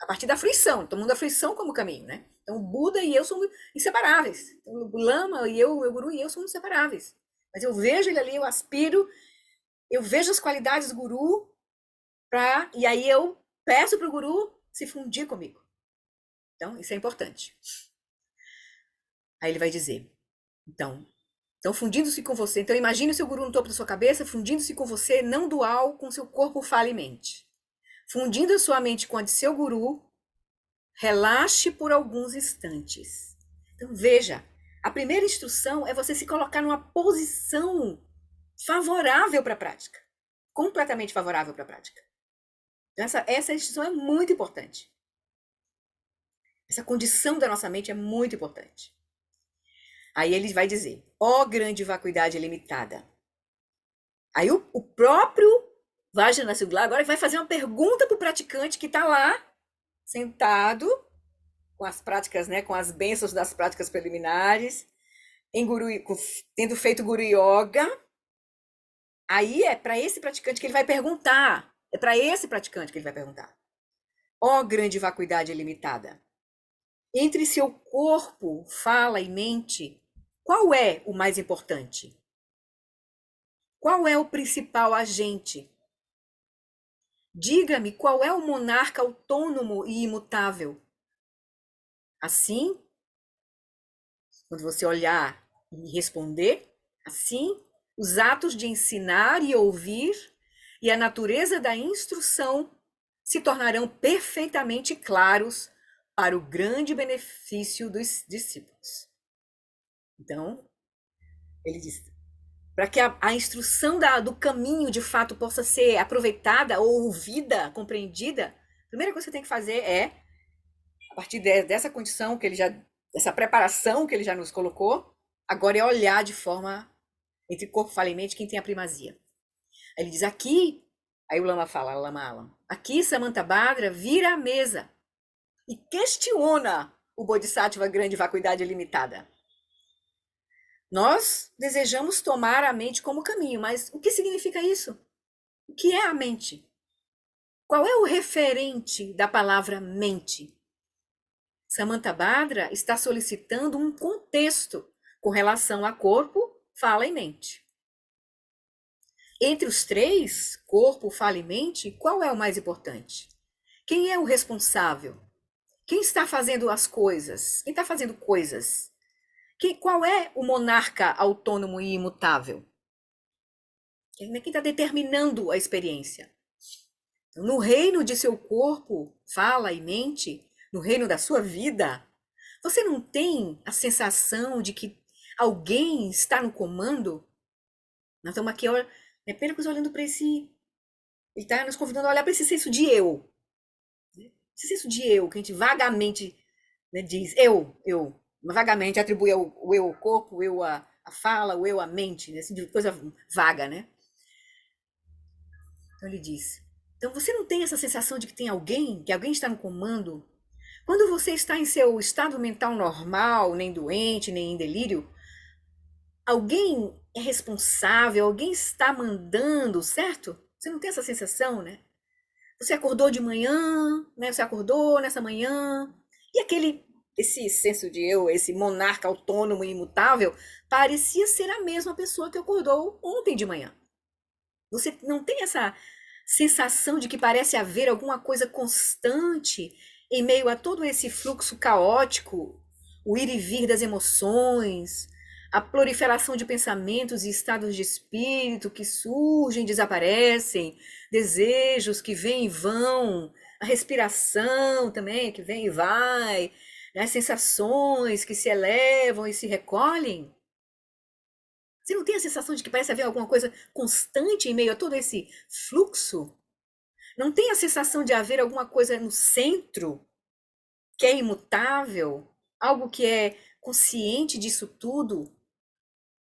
a partir da fruição, tomando a fruição como caminho, né? Então, o Buda e eu somos inseparáveis. Então, o Lama e eu, o meu Guru e eu somos inseparáveis. Mas eu vejo ele ali, eu aspiro, eu vejo as qualidades do Guru, e aí eu peço para o Guru se fundir comigo. Então, isso é importante. Aí ele vai dizer, então fundindo-se com você. Então, imagine o seu Guru no topo da sua cabeça, fundindo-se com você, não dual, com seu corpo, fala e mente. Fundindo a sua mente com a de seu Guru, relaxe por alguns instantes. Então, veja, a primeira instrução é você se colocar numa posição favorável para a prática. Completamente favorável para a prática. Então, essa instrução é muito importante. Essa condição da nossa mente é muito importante. Aí ele vai dizer, ó grande vacuidade ilimitada. Aí o próprio Vajrayana Sugla agora vai fazer uma pergunta para o praticante que está lá, sentado, com as práticas, né, com as bênçãos das práticas preliminares, tendo feito Guru Yoga. Aí é para esse praticante que ele vai perguntar. É para esse praticante que ele vai perguntar. Ó grande vacuidade ilimitada. Entre seu corpo, fala e mente, qual é o mais importante? Qual é o principal agente? Diga-me qual é o monarca autônomo e imutável. Assim, quando você olhar e responder, assim, os atos de ensinar e ouvir e a natureza da instrução se tornarão perfeitamente claros para o grande benefício dos discípulos. Então, ele diz, para que a instrução do caminho de fato possa ser aproveitada ou ouvida, compreendida, a primeira coisa que você tem que fazer é, a partir dessa condição que ele já, dessa preparação que ele já nos colocou, agora é olhar de forma entre corpo, fala e mente quem tem a primazia. Aí ele diz aqui, aí o Lama fala, Lama Alam, aqui Samantabhadra vira a mesa e questiona o Bodhisattva grande vacuidade ilimitada. Nós desejamos tomar a mente como caminho, mas o que significa isso? O que é a mente? Qual é o referente da palavra mente? Samantabhadra está solicitando um contexto com relação a corpo, fala e mente. Entre os três, corpo, fala e mente, qual é o mais importante? Quem é o responsável? Quem está fazendo as coisas? Quem está fazendo coisas? Qual é o monarca autônomo e imutável? Quem está determinando a experiência? No reino de seu corpo, fala e mente, no reino da sua vida, você não tem a sensação de que alguém está no comando? Nós estamos aqui, apenas olhando para esse... Ele está nos convidando a olhar para esse senso de eu. Esse senso de eu, que a gente vagamente, né, diz eu. Vagamente atribui o eu ao corpo, o eu à fala, o eu à mente, assim, de coisa vaga, né? Então ele diz, então você não tem essa sensação de que tem alguém, que alguém está no comando? Quando você está em seu estado mental normal, nem doente, nem em delírio, alguém é responsável, alguém está mandando, certo? Você não tem essa sensação, né? Você acordou de manhã, né? Você acordou nessa manhã, e esse senso de eu, esse monarca autônomo e imutável, parecia ser a mesma pessoa que acordou ontem de manhã. Você não tem essa sensação de que parece haver alguma coisa constante em meio a todo esse fluxo caótico, o ir e vir das emoções, a proliferação de pensamentos e estados de espírito que surgem e desaparecem, desejos que vêm e vão, a respiração também que vem e vai, né? Sensações que se elevam e se recolhem. Você não tem a sensação de que parece haver alguma coisa constante em meio a todo esse fluxo? Não tem a sensação de haver alguma coisa no centro que é imutável? Algo que é consciente disso tudo?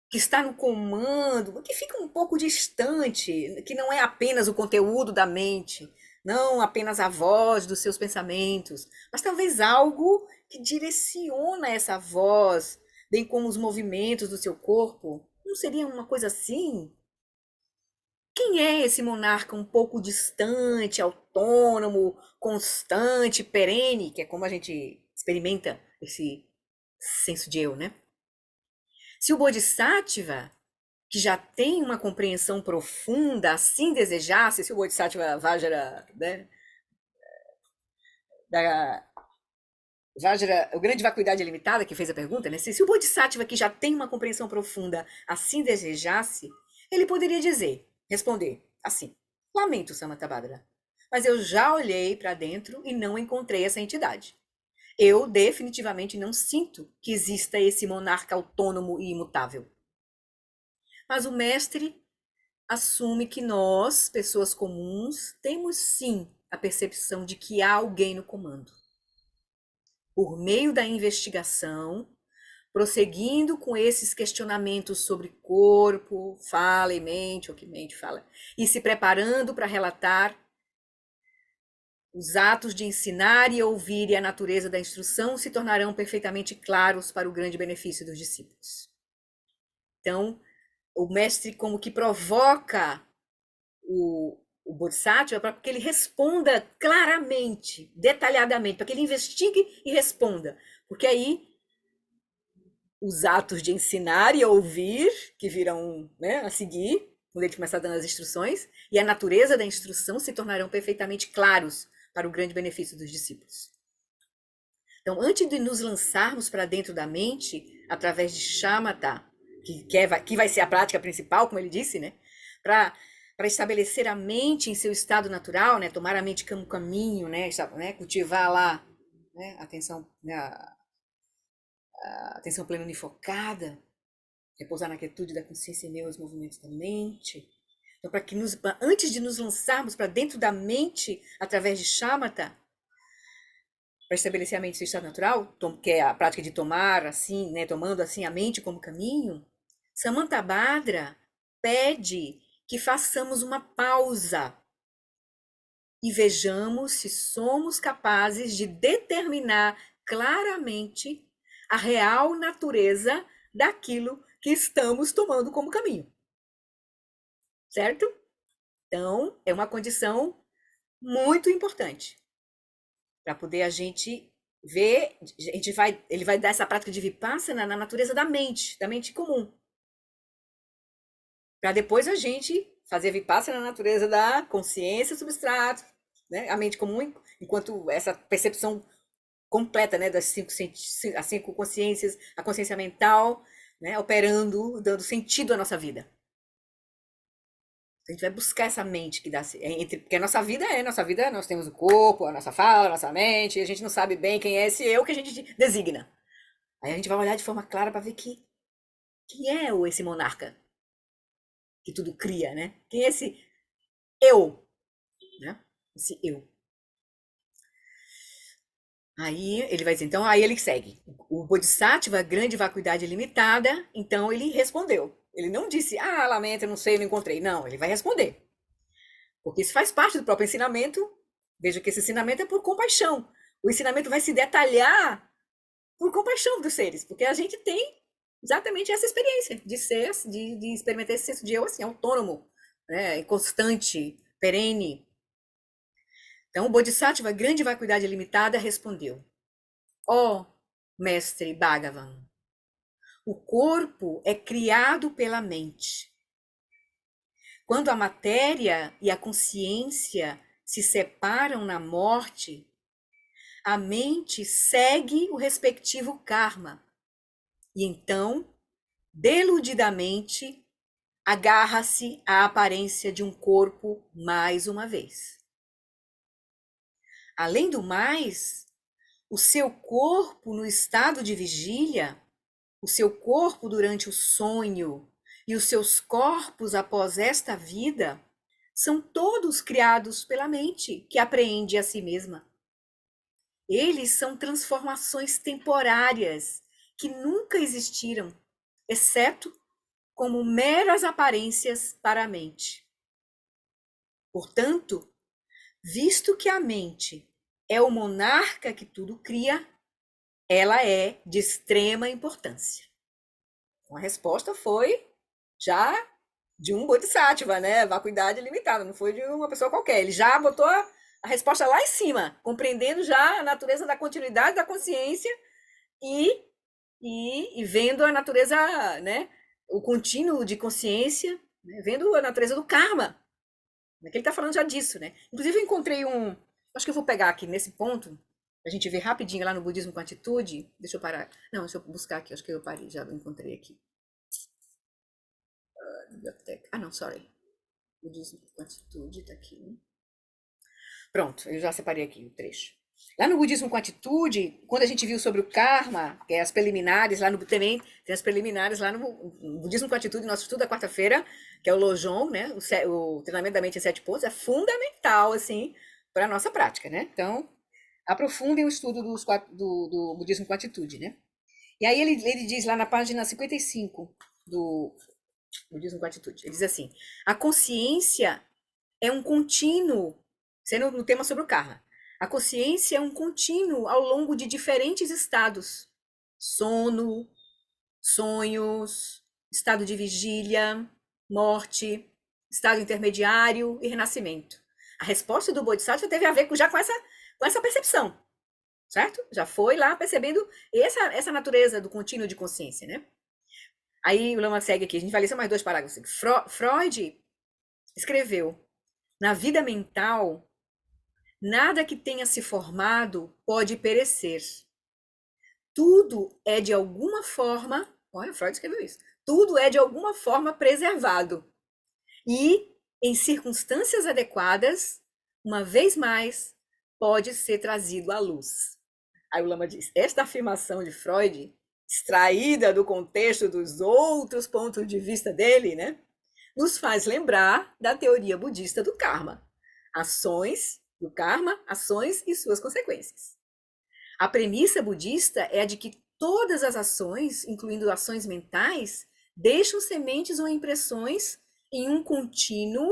Que está no comando? Que fica um pouco distante? Que não é apenas o conteúdo da mente, não apenas a voz dos seus pensamentos, mas talvez algo que direciona essa voz, bem como os movimentos do seu corpo? Não seria uma coisa assim? Quem é esse monarca um pouco distante, autônomo, constante, perene, que é como a gente experimenta esse senso de eu, né? Se o Bodhisattva, que já tem uma compreensão profunda, assim desejasse, se o Bodhisattva Vajra, né, da Vajra, o grande vacuidade ilimitada que fez a pergunta, né? Se o Bodhisattva que já tem uma compreensão profunda assim desejasse, ele poderia responder assim: lamento, Samantabhadra, mas eu já olhei para dentro e não encontrei essa entidade. Eu definitivamente não sinto que exista esse monarca autônomo e imutável. Mas o mestre assume que nós, pessoas comuns, temos sim a percepção de que há alguém no comando. Por meio da investigação, prosseguindo com esses questionamentos sobre corpo, fala e mente, ou que mente fala, e se preparando para relatar os atos de ensinar e ouvir e a natureza da instrução se tornarão perfeitamente claros para o grande benefício dos discípulos. Então, o mestre como que provoca o Bodhisattva para que ele responda claramente, detalhadamente, para que ele investigue e responda. Porque aí os atos de ensinar e ouvir, que virão, né, a seguir, quando ele começar dando as instruções, e a natureza da instrução se tornarão perfeitamente claros para o grande benefício dos discípulos. Então, antes de nos lançarmos para dentro da mente, através de shamatha, que vai ser a prática principal, como ele disse, né, para estabelecer a mente em seu estado natural, né, tomar a mente como caminho, né, cultivar lá, né, atenção, né, a atenção plena unifocada, repousar na quietude da consciência em meio aos movimentos da mente. Então, antes de nos lançarmos para dentro da mente através de shamatha, para estabelecer a mente em seu estado natural, que é a prática de tomar assim, né, tomando assim a mente como caminho, Samantabhadra pede que façamos uma pausa e vejamos se somos capazes de determinar claramente a real natureza daquilo que estamos tomando como caminho. Certo? Então, é uma condição muito importante para poder a gente ver, ele vai dar essa prática de vipassana na natureza da mente comum. Para depois a gente fazer vipassana na natureza da consciência substrato, né? A mente comum, enquanto essa percepção completa, né, as cinco consciências, a consciência mental, né, operando, dando sentido à nossa vida. A gente vai buscar essa mente que dá porque a nossa vida, nós temos o corpo, a nossa fala, a nossa mente, e a gente não sabe bem quem é esse eu que a gente designa. Aí a gente vai olhar de forma clara para ver quem é esse monarca que tudo cria, né? Quem é esse eu, né? Esse eu. Aí ele vai dizer, então aí ele segue. O Bodhisattva, grande vacuidade limitada, então ele respondeu. Ele não disse, lamento, eu não sei, não encontrei. Não, ele vai responder. Porque isso faz parte do próprio ensinamento. Veja que esse ensinamento é por compaixão. O ensinamento vai se detalhar por compaixão dos seres, porque a gente tem exatamente essa experiência de ser, de experimentar esse senso de eu assim, autônomo, né, constante, perene. Então, o Bodhisattva, grande vacuidade ilimitada, respondeu: ó mestre Bhagavan, o corpo é criado pela mente. Quando a matéria e a consciência se separam na morte, a mente segue o respectivo karma e então, deludidamente, agarra-se à aparência de um corpo mais uma vez. Além do mais, o seu corpo no estado de vigília, o seu corpo durante o sonho e os seus corpos após esta vida são todos criados pela mente, que apreende a si mesma. Eles são transformações temporárias que nunca existiram, exceto como meras aparências para a mente. Portanto, visto que a mente é o monarca que tudo cria, ela é de extrema importância. A resposta foi já de um bodhisattva, né? Vacuidade limitada, não foi de uma pessoa qualquer. Ele já botou a resposta lá em cima, compreendendo já a natureza da continuidade da consciência e vendo a natureza, né? O contínuo de consciência, né? Vendo a natureza do karma. Que ele está falando já disso, né? Inclusive, eu encontrei acho que eu vou pegar aqui nesse ponto, a gente ver rapidinho lá no Budismo com Atitude. Deixa eu parar. Não, deixa eu buscar aqui, acho que eu parei, já encontrei aqui. Biblioteca. Ah, não, sorry. Budismo com Atitude, tá aqui. Pronto, eu já separei aqui o trecho. Lá no Budismo com Atitude, quando a gente viu sobre o karma, que é as preliminares, lá no também tem as preliminares lá no Budismo com Atitude, nosso estudo da quarta-feira, que é o Lojong, né? O treinamento da mente em 7 pontos, é fundamental, assim, para a nossa prática, né? Então, aprofundem o estudo do Budismo com Atitude, né? E aí ele diz lá na página 55 do Budismo com Atitude, ele diz assim: a consciência é um contínuo, sendo no tema sobre o karma, a consciência é um contínuo ao longo de diferentes estados: sono, sonhos, estado de vigília, morte, estado intermediário e renascimento. A resposta do Bodhisattva teve a ver já com essa percepção, certo? Já foi lá percebendo essa natureza do contínuo de consciência, né? Aí o Lama segue aqui, a gente vai ler só mais 2 parágrafos. Freud escreveu: na vida mental, nada que tenha se formado pode perecer. Tudo é de alguma forma, olha, Freud escreveu isso, tudo é de alguma forma preservado. E, em circunstâncias adequadas, uma vez mais, pode ser trazido à luz. Aí o Lama diz: esta afirmação de Freud, extraída do contexto dos outros pontos de vista dele, né, nos faz lembrar da teoria budista do karma. Ações do karma, ações e suas consequências. A premissa budista é a de que todas as ações, incluindo ações mentais, deixam sementes ou impressões em um contínuo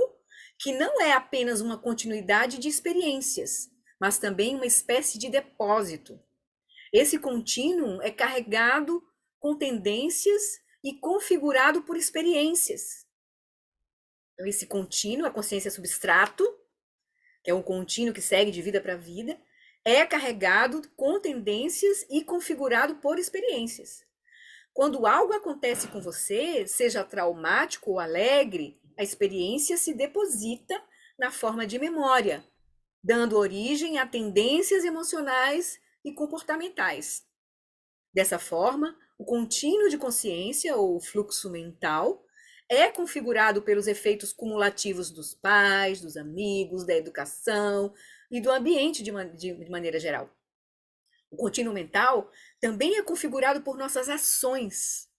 que não é apenas uma continuidade de experiências, mas também uma espécie de depósito. Esse contínuo é carregado com tendências e configurado por experiências. Então, esse contínuo, a consciência substrato, que é um contínuo que segue de vida para vida, é carregado com tendências e configurado por experiências. Quando algo acontece com você, seja traumático ou alegre, a experiência se deposita na forma de memória, dando origem a tendências emocionais e comportamentais. Dessa forma, o contínuo de consciência, ou fluxo mental, é configurado pelos efeitos cumulativos dos pais, dos amigos, da educação e do ambiente de maneira geral. O contínuo mental também é configurado por nossas ações.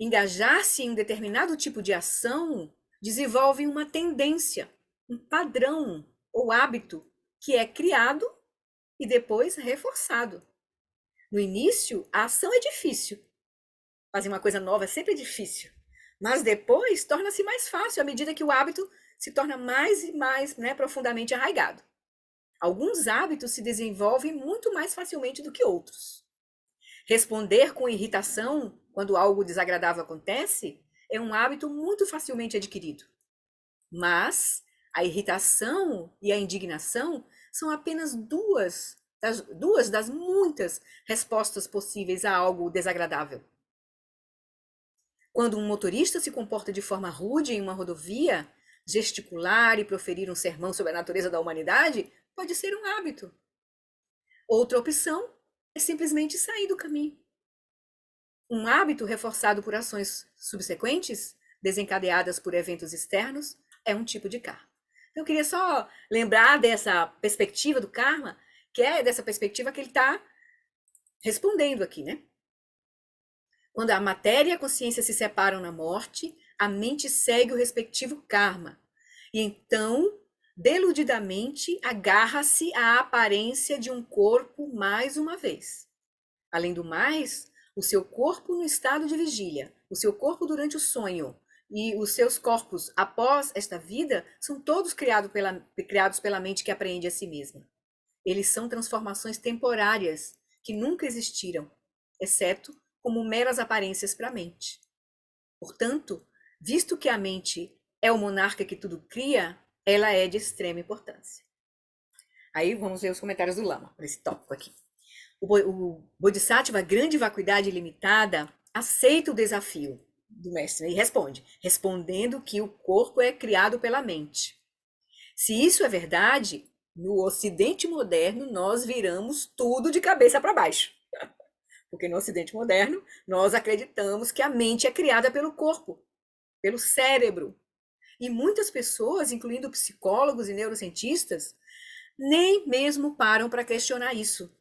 Engajar-se em um determinado tipo de ação desenvolve uma tendência, um padrão ou hábito que é criado e depois reforçado. No início, a ação é difícil. Fazer uma coisa nova é sempre difícil. Mas depois torna-se mais fácil à medida que o hábito se torna mais e mais, né, profundamente arraigado. Alguns hábitos se desenvolvem muito mais facilmente do que outros. Responder com irritação quando algo desagradável acontece é um hábito muito facilmente adquirido. Mas A irritação e a indignação são apenas duas das muitas respostas possíveis a algo desagradável. Quando um motorista se comporta de forma rude em uma rodovia, gesticular e proferir um sermão sobre a natureza da humanidade pode ser um hábito. Outra opção é simplesmente sair do caminho. Um hábito reforçado por ações subsequentes, desencadeadas por eventos externos, é um tipo de karma. Então, eu queria só lembrar dessa perspectiva do karma, que é dessa perspectiva que ele está respondendo aqui, né? Quando a matéria e a consciência se separam na morte, a mente segue o respectivo karma. E então, deludidamente, agarra-se à aparência de um corpo mais uma vez. Além do mais, o seu corpo no estado de vigília, o seu corpo durante o sonho e os seus corpos após esta vida são todos criados pela mente que apreende a si mesma. Eles são transformações temporárias que nunca existiram, exceto como meras aparências para a mente. Portanto, visto que a mente é o monarca que tudo cria, ela é de extrema importância. Aí vamos ver os comentários do Lama, para esse tópico aqui. O Bodhisattva, grande vacuidade ilimitada, aceita o desafio do mestre, né, e responde, respondendo que o corpo é criado pela mente. Se isso é verdade, no Ocidente moderno nós viramos tudo de cabeça para baixo. Porque no Ocidente moderno nós acreditamos que a mente é criada pelo corpo, pelo cérebro. E muitas pessoas, incluindo psicólogos e neurocientistas, nem mesmo param para questionar isso.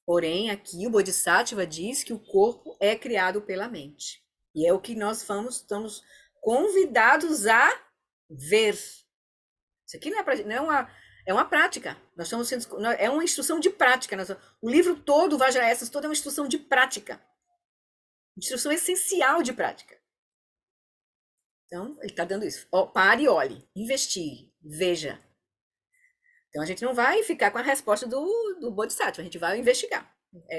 Porém, aqui o Bodhisattva diz que o corpo é criado pela mente. E é o que nós estamos convidados a ver. Isso aqui é uma prática. Nós estamos sendo, é uma instrução de prática. O livro todo, o Vajrayasana todo, é uma instrução de prática. Instrução essencial de prática. Então, ele está dando isso. Pare e olhe, investigue, veja. Então, a gente não vai ficar com a resposta do Bodhisattva, a gente vai investigar.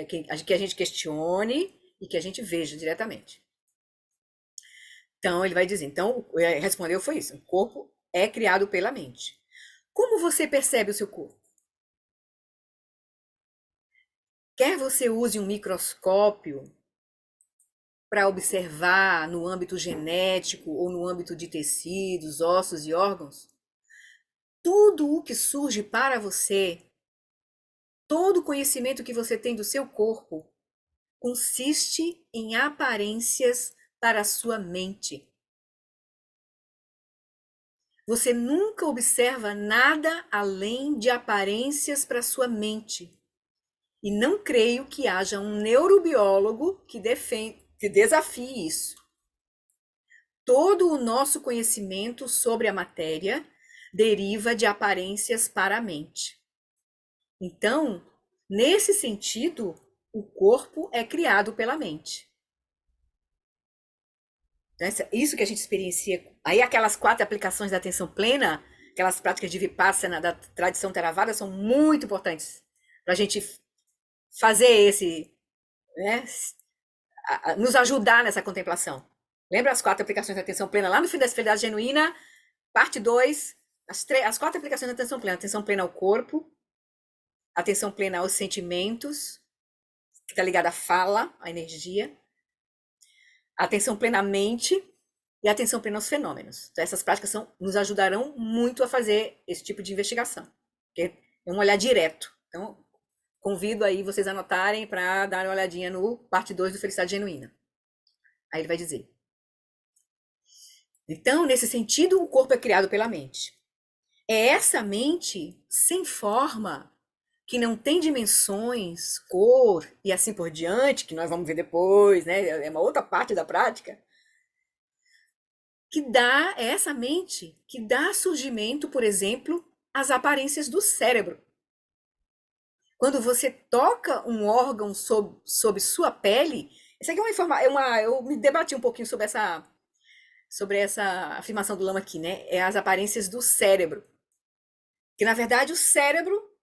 Que a gente questione e que a gente veja diretamente. Então, ele vai dizer, respondeu foi isso, o corpo é criado pela mente. Como você percebe o seu corpo? Quer você use um microscópio para observar no âmbito genético ou no âmbito de tecidos, ossos e órgãos, tudo o que surge para você, todo o conhecimento que você tem do seu corpo, consiste em aparências para a sua mente. Você nunca observa nada além de aparências para a sua mente. E não creio que haja um neurobiólogo que desafie isso. Todo o nosso conhecimento sobre a matéria deriva de aparências para a mente. Então, nesse sentido, o corpo é criado pela mente. Isso que a gente experiencia. Aí aquelas 4 aplicações da atenção plena, aquelas práticas de Vipassana da tradição Theravada são muito importantes para a gente fazer né, nos ajudar nessa contemplação. Lembra as 4 aplicações da atenção plena lá no fim da Felicidade Genuína, parte 2, as 4 aplicações da atenção plena. Atenção plena ao corpo, atenção plena aos sentimentos, que está ligada à fala, à energia, atenção plena à mente e atenção plena aos fenômenos. Então, essas práticas nos ajudarão muito a fazer esse tipo de investigação, porque é um olhar direto. Então, convido aí vocês a anotarem para dar uma olhadinha no parte 2 do Felicidade Genuína. Aí ele vai dizer. Então, nesse sentido, o corpo é criado pela mente. É essa mente sem forma, que não tem dimensões, cor e assim por diante, que nós vamos ver depois, né? É uma outra parte da prática, é essa mente que dá surgimento, por exemplo, às aparências do cérebro. Quando você toca um órgão sob sua pele, isso aqui é uma informação, eu me debati um pouquinho sobre essa afirmação do Lama aqui, né? É as aparências do cérebro. Que, na verdade, o cérebro...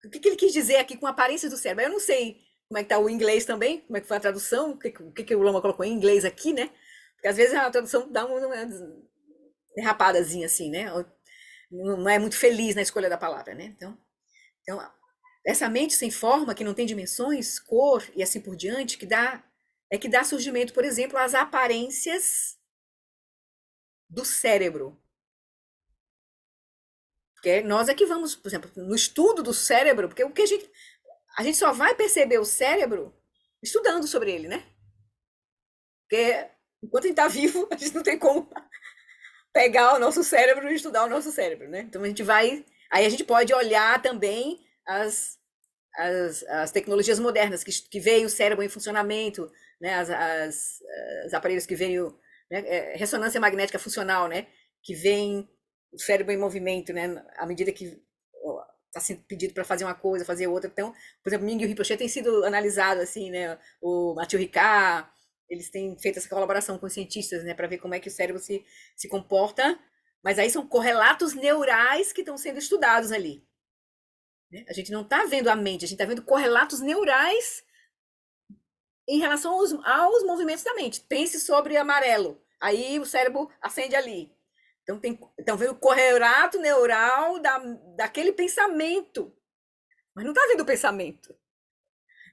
O que ele quis dizer aqui com aparência do cérebro? Eu não sei como é que tá o inglês também, como é que foi a tradução, o que o Lama colocou em inglês aqui, né? Porque às vezes a tradução dá derrapadazinha assim, né? Não é muito feliz na escolha da palavra, né? Então, essa mente sem forma, que não tem dimensões, cor e assim por diante, que dá surgimento, por exemplo, às aparências do cérebro. Porque nós é que vamos, por exemplo, no estudo do cérebro, porque o que a gente só vai perceber o cérebro estudando sobre ele, né? Porque enquanto a gente está vivo, a gente não tem como pegar o nosso cérebro e estudar o nosso cérebro, né? Então a gente vai. Aí a gente pode olhar também as tecnologias modernas que veem o cérebro em funcionamento, né? Os aparelhos que veem né? Ressonância magnética funcional, né? Que veem o cérebro em movimento, né? À medida que está sendo pedido para fazer uma coisa, fazer outra. Então, por exemplo, Ming e o Ricochet tem sido analisado assim, né? O Mathieu Ricard, eles têm feito essa colaboração com cientistas, né? Para ver como é que o cérebro se comporta. Mas aí são correlatos neurais que estão sendo estudados ali. Né? A gente não está vendo a mente, a gente está vendo correlatos neurais em relação aos movimentos da mente. Pense sobre amarelo. Aí o cérebro acende ali. Então, estão vendo o correlato neural daquele pensamento. Mas não está vendo o pensamento.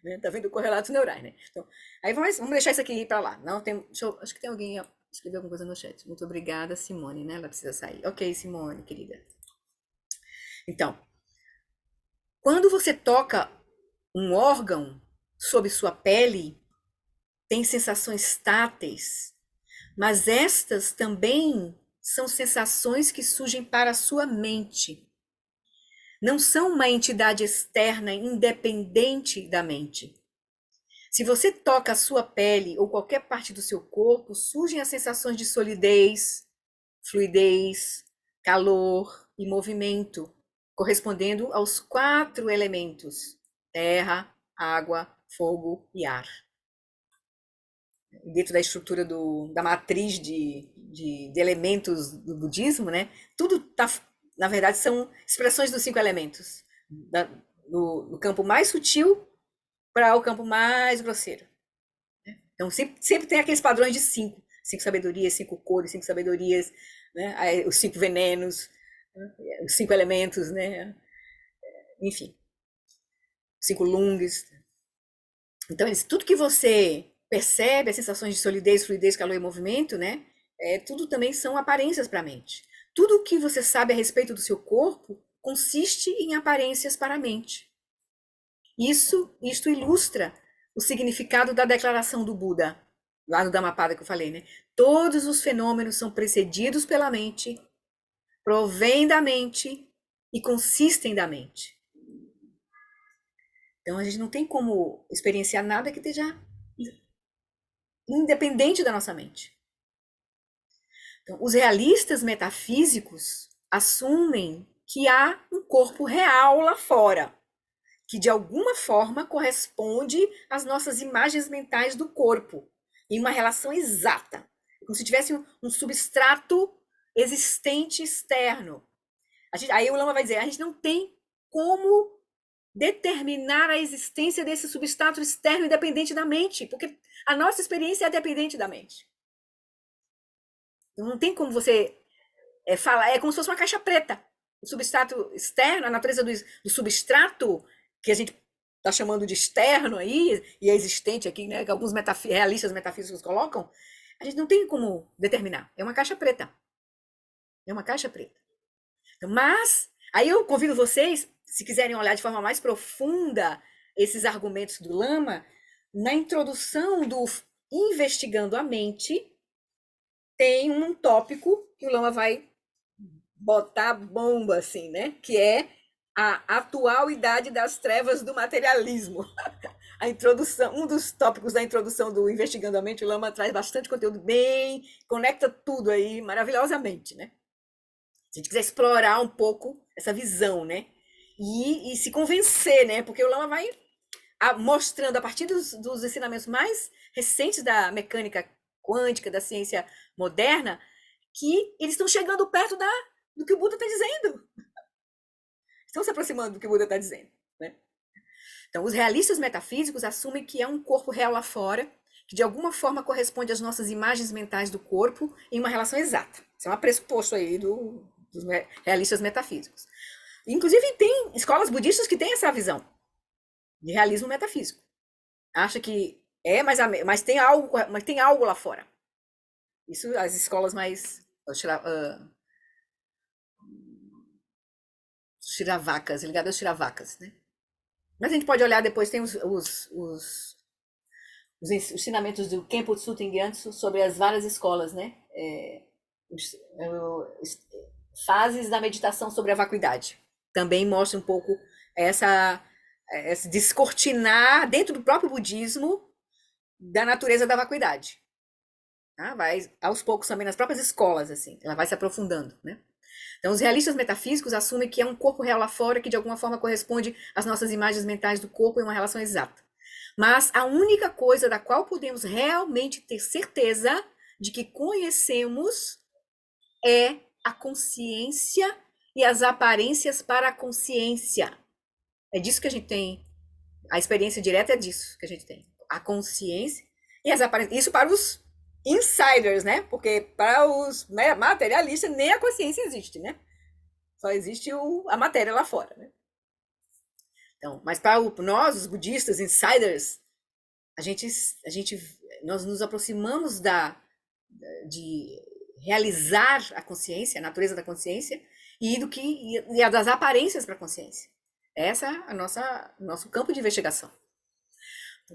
Né? Tá vendo correlatos neurais, né? Então, aí vamos deixar isso aqui para lá. Não tem, acho que tem alguém escreveu alguma coisa no chat. Muito obrigada, Simone, né? Ela precisa sair. Ok, Simone, querida. Então, quando você toca um órgão sob sua pele, tem sensações táteis, mas estas também são sensações que surgem para a sua mente. Não são uma entidade externa independente da mente. Se você toca a sua pele ou qualquer parte do seu corpo, surgem as sensações de solidez, fluidez, calor e movimento, correspondendo aos 4 elementos: terra, água, fogo e ar. Dentro da estrutura da matriz de elementos do budismo, né? Tudo tá, na verdade, são expressões dos 5 elementos. No campo mais sutil para o campo mais grosseiro. Então, sempre tem aqueles padrões de 5. 5 sabedorias, 5 cores, 5 sabedorias, né? Aí, os 5 venenos, né? Os 5 elementos, né? Enfim, 5 lungs. Então, tudo que você percebe, as sensações de solidez, fluidez, calor e movimento, né? Tudo também são aparências para a mente. Tudo o que você sabe a respeito do seu corpo consiste em aparências para a mente. Isto ilustra o significado da declaração do Buda, lá no Dhammapada que eu falei, né? Todos os fenômenos são precedidos pela mente, provêm da mente e consistem da mente. Então a gente não tem como experienciar nada que esteja independente da nossa mente. Então, os realistas metafísicos assumem que há um corpo real lá fora, que de alguma forma corresponde às nossas imagens mentais do corpo, em uma relação exata, como se tivesse um substrato existente externo. Aí o Lama vai dizer, a gente não tem como determinar a existência desse substrato externo independente da mente, porque a nossa experiência é dependente da mente. Então, não tem como você falar, é como se fosse uma caixa preta. O substrato externo, a natureza do substrato, que a gente está chamando de externo aí, e é existente aqui, né, que alguns realistas metafísicos colocam, a gente não tem como determinar. É uma caixa preta. É uma caixa preta. Mas, aí eu convido vocês, se quiserem olhar de forma mais profunda esses argumentos do Lama, na introdução do Investigando a Mente, tem um tópico que o Lama vai botar bomba, assim, né? Que é a atual idade das trevas do materialismo. A introdução, um dos tópicos da introdução do Investigando a Mente, o Lama traz bastante conteúdo bem, conecta tudo aí maravilhosamente, né? Se a gente quiser explorar um pouco essa visão, né? E se convencer, né? Porque o Lama vai mostrando, a partir dos ensinamentos mais recentes da mecânica quântica, da ciência moderna, que eles estão chegando perto do que o Buda está dizendo. Estão se aproximando do que o Buda está dizendo. Né? Então, os realistas metafísicos assumem que é um corpo real lá fora, que de alguma forma corresponde às nossas imagens mentais do corpo em uma relação exata. Isso é um pressuposto aí dos realistas metafísicos. Inclusive, tem escolas budistas que têm essa visão de realismo metafísico. Acha que mas tem algo lá fora. Isso as escolas mais Shiravacas, ligadas aos Shiravacas, né? Mas a gente pode olhar depois, tem os ensinamentos do Khenpo Tsuten Gyatso sobre as várias escolas, né? Fases da meditação sobre a vacuidade. Também mostra um pouco esse descortinar dentro do próprio budismo da natureza da vacuidade. Tá? Vai aos poucos também nas próprias escolas, assim, ela vai se aprofundando, né? Então, os realistas metafísicos assumem que é um corpo real lá fora que de alguma forma corresponde às nossas imagens mentais do corpo em uma relação exata. Mas a única coisa da qual podemos realmente ter certeza de que conhecemos é a consciência e as aparências para a consciência. É disso que a gente tem. A experiência direta é disso que a gente tem. A consciência e as aparências. Isso para os insiders, né? Porque para os materialistas nem a consciência existe, né? Só existe a matéria lá fora, né? Então, mas para nós, os budistas, insiders, nós nos aproximamos de realizar a consciência, a natureza da consciência e a das aparências para a consciência. Essa é nosso campo de investigação.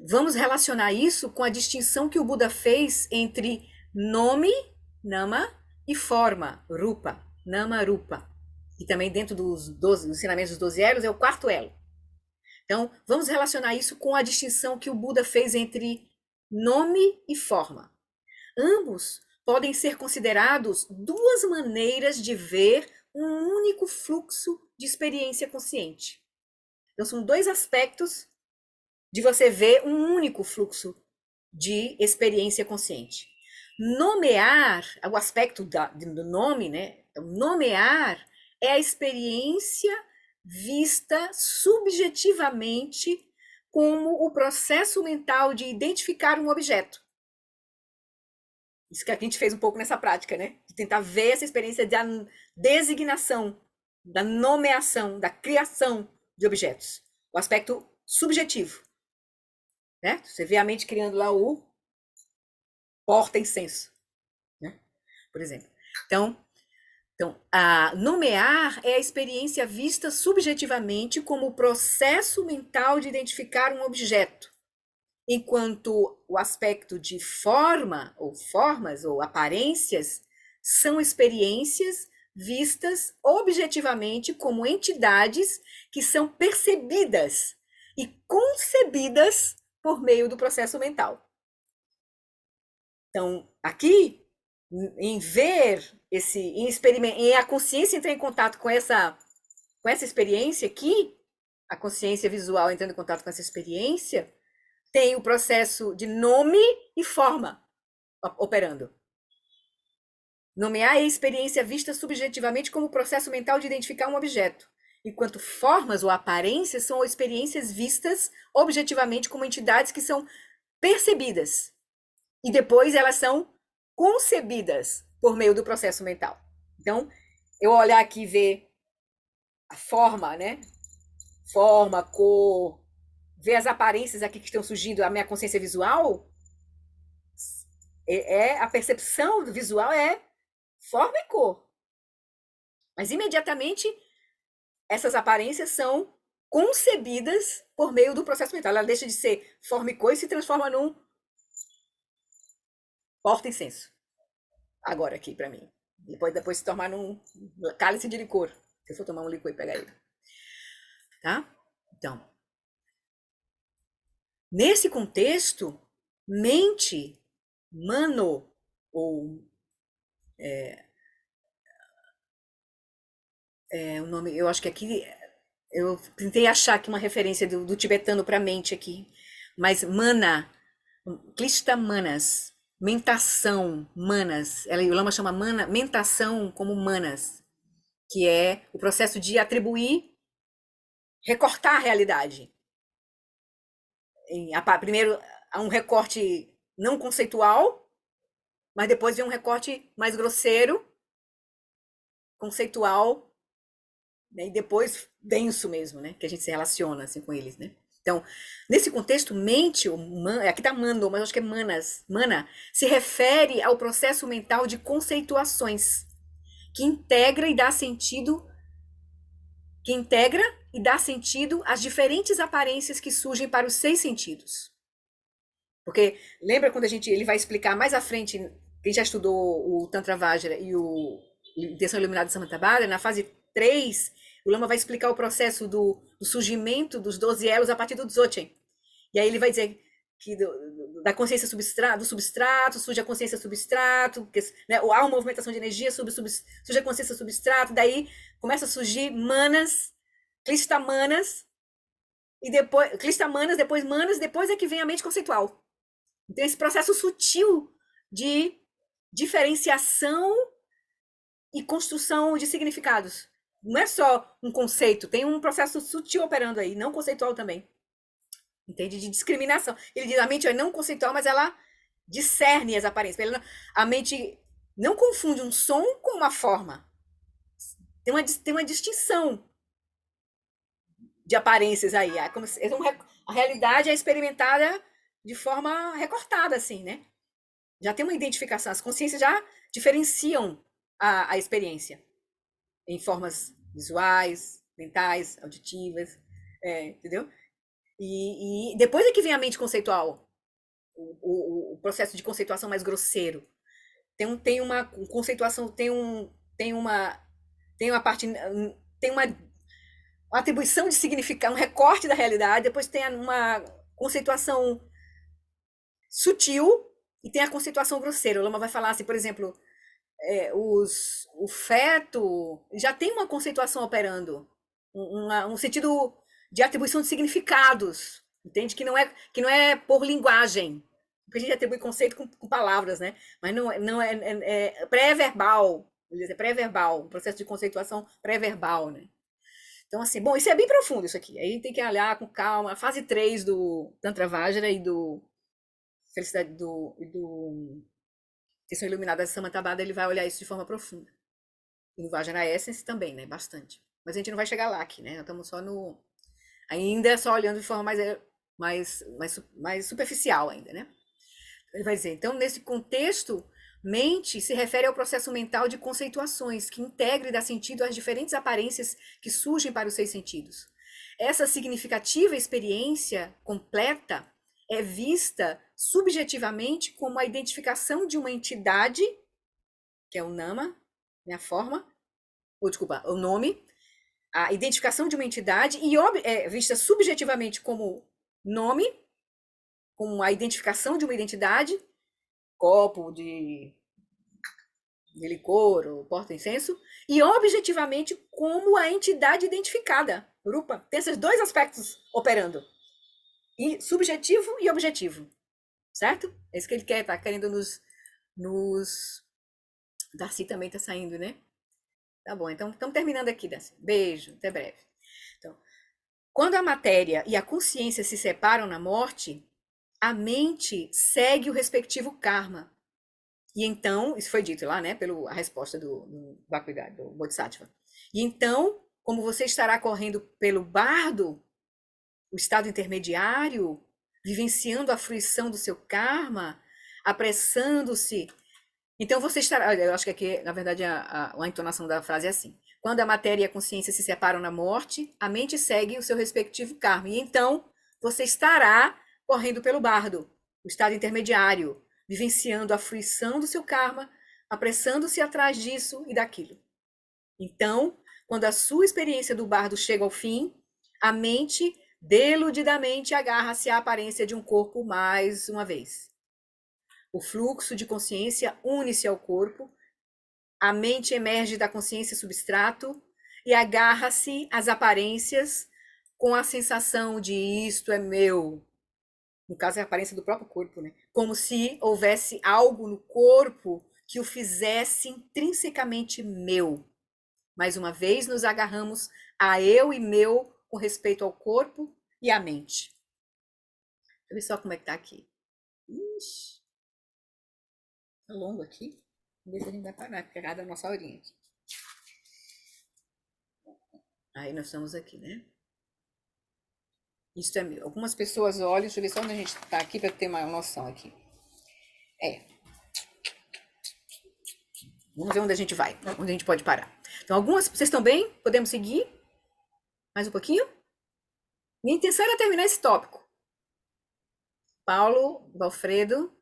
Vamos relacionar isso com a distinção que o Buda fez entre nome, nama, e forma, rupa, nama, rupa. E também dentro dos ensinamentos dos 12 elos é o quarto elo. Então, vamos relacionar isso com a distinção que o Buda fez entre nome e forma. Ambos podem ser considerados duas maneiras de ver um único fluxo de experiência consciente. Então, são dois aspectos de você ver um único fluxo de experiência consciente. Nomear, o aspecto do nome, né? Então, nomear é a experiência vista subjetivamente como o processo mental de identificar um objeto. Isso que a gente fez um pouco nessa prática, né? De tentar ver essa experiência da designação, da nomeação, da criação de objetos. O aspecto subjetivo. Né? Você vê a mente criando lá o porta-incenso, né? Por exemplo. Então, nomear é a experiência vista subjetivamente como o processo mental de identificar um objeto, enquanto o aspecto de forma, ou formas, ou aparências, são experiências vistas objetivamente como entidades que são percebidas e concebidas por meio do processo mental. Então, aqui, em ver em a consciência entrar em contato com essa experiência aqui, a consciência visual entrando em contato com essa experiência, tem o processo de nome e forma operando. Nomear é a experiência vista subjetivamente como o processo mental de identificar um objeto, enquanto formas ou aparências são experiências vistas objetivamente como entidades que são percebidas. E depois elas são concebidas por meio do processo mental. Então, eu olhar aqui e ver a forma, né? Forma, cor, ver as aparências aqui que estão surgindo, a minha consciência visual, a percepção do visual é forma e cor. Mas imediatamente essas aparências são concebidas por meio do processo mental. Ela deixa de ser forma e cor e se transforma num porta-incenso. Agora aqui para mim. Depois se tornar num cálice de licor. Se eu for tomar um licor e pegar ele. Tá? Então, nesse contexto, mente, mano, ou o nome, eu acho que aqui, eu tentei achar aqui uma referência do tibetano para mente aqui, mas mana, klishta manas, mentação, manas, o Lama chama mentação como manas, que é o processo de atribuir, recortar a realidade. Primeiro, há um recorte não conceitual, mas depois vem um recorte mais grosseiro, conceitual, né, e depois denso mesmo, né, que a gente se relaciona assim com eles, né? Então, nesse contexto, mente, aqui tá mando, mas acho que é mana, se refere ao processo mental de conceituações que integra e dá sentido, que integra e dá sentido às diferentes aparências que surgem para os seis sentidos. Porque lembra quando ele vai explicar mais à frente, quem já estudou o Tantra Vajra e o Intenção Iluminada de Samantabhadra, na fase 3, o Lama vai explicar o processo do surgimento dos 12 elos a partir do Dzogchen. E aí ele vai dizer que da consciência do substrato, surge a consciência substrato, que, né, há uma movimentação de energia, surge a consciência substrato, daí começa a surgir manas, clistamanas, e depois clistamanas, depois manas, depois é que vem a mente conceitual. Então, esse processo sutil de diferenciação e construção de significados. Não é só um conceito, tem um processo sutil operando aí, não conceitual também. Entende? De discriminação. Ele diz, a mente é não conceitual, mas ela discerne as aparências. A mente não confunde um som com uma forma. Tem uma distinção de aparências aí. A realidade é experimentada de forma recortada, assim, né? Já tem uma identificação. As consciências já diferenciam a experiência em formas visuais, mentais, auditivas, entendeu? E depois é que vem a mente conceitual, o processo de conceituação mais grosseiro. Tem uma conceituação, tem uma parte, tem uma atribuição de significado, um recorte da realidade, depois tem uma conceituação sutil e tem a conceituação grosseira. O Lama vai falar assim, por exemplo, o feto já tem uma conceituação operando, um sentido de atribuição de significados, entende? Que não é por linguagem, porque a gente atribui conceito com palavras, né? Mas não é pré-verbal, é pré-verbal, um processo de conceituação pré-verbal, né? Então, assim, bom, isso é bem profundo, isso aqui. Aí tem que olhar com calma. A fase 3 do Tantra Vajra e do Felicidade do Questão Iluminada de Samantabhadra, ele vai olhar isso de forma profunda. E no Vajra Essence também, né? Bastante. Mas a gente não vai chegar lá aqui, né? Nós estamos só no. Ainda só olhando de forma mais superficial ainda, né? Ele vai dizer, então, nesse contexto, mente se refere ao processo mental de conceituações que integra e dá sentido às diferentes aparências que surgem para os seis sentidos. Essa significativa experiência completa é vista subjetivamente como a identificação de uma entidade, que é o nama, né, a forma, ou desculpa, o nome, a identificação de uma entidade, e é vista subjetivamente como nome, como a identificação de uma identidade, copo de licor ou porta-incenso, e objetivamente como a entidade identificada. Rupa, tem esses dois aspectos operando. E subjetivo e objetivo. Certo? É isso que ele quer, tá querendo nos... Darcy também tá saindo, né? Tá bom, então estamos terminando aqui, Darcy. Beijo, até breve. Então, quando a matéria e a consciência se separam na morte, a mente segue o respectivo karma. E então, isso foi dito lá, né, a resposta do Bhaktivedanta, do Bodhisattva. E então, como você estará correndo pelo bardo, o estado intermediário, vivenciando a fruição do seu karma, apressando-se. Então você estará. Eu acho que aqui, na verdade, a entonação da frase é assim: quando a matéria e a consciência se separam na morte, a mente segue o seu respectivo karma. E então você estará correndo pelo bardo, o estado intermediário, vivenciando a fruição do seu karma, apressando-se atrás disso e daquilo. Então, quando a sua experiência do bardo chega ao fim, a mente deludidamente agarra-se à aparência de um corpo mais uma vez. O fluxo de consciência une-se ao corpo, a mente emerge da consciência substrato e agarra-se às aparências com a sensação de isto é meu. No caso, é a aparência do próprio corpo, né? Como se houvesse algo no corpo que o fizesse intrinsecamente meu. Mais uma vez, nos agarramos a eu e meu com respeito ao corpo e à mente. Deixa eu ver só como é que tá aqui. Ixi, tá longo aqui. Vamos ver se a gente vai parar, pegar da nossa horinha aqui. Aí nós estamos aqui, né? Isso é meu. Algumas pessoas olham, deixa eu ver só onde a gente tá aqui para ter uma noção aqui. É, vamos ver onde a gente vai, onde a gente pode parar. Então, algumas, vocês estão bem? Podemos seguir? Mais um pouquinho? Minha intenção era terminar esse tópico. Paulo, Valfredo,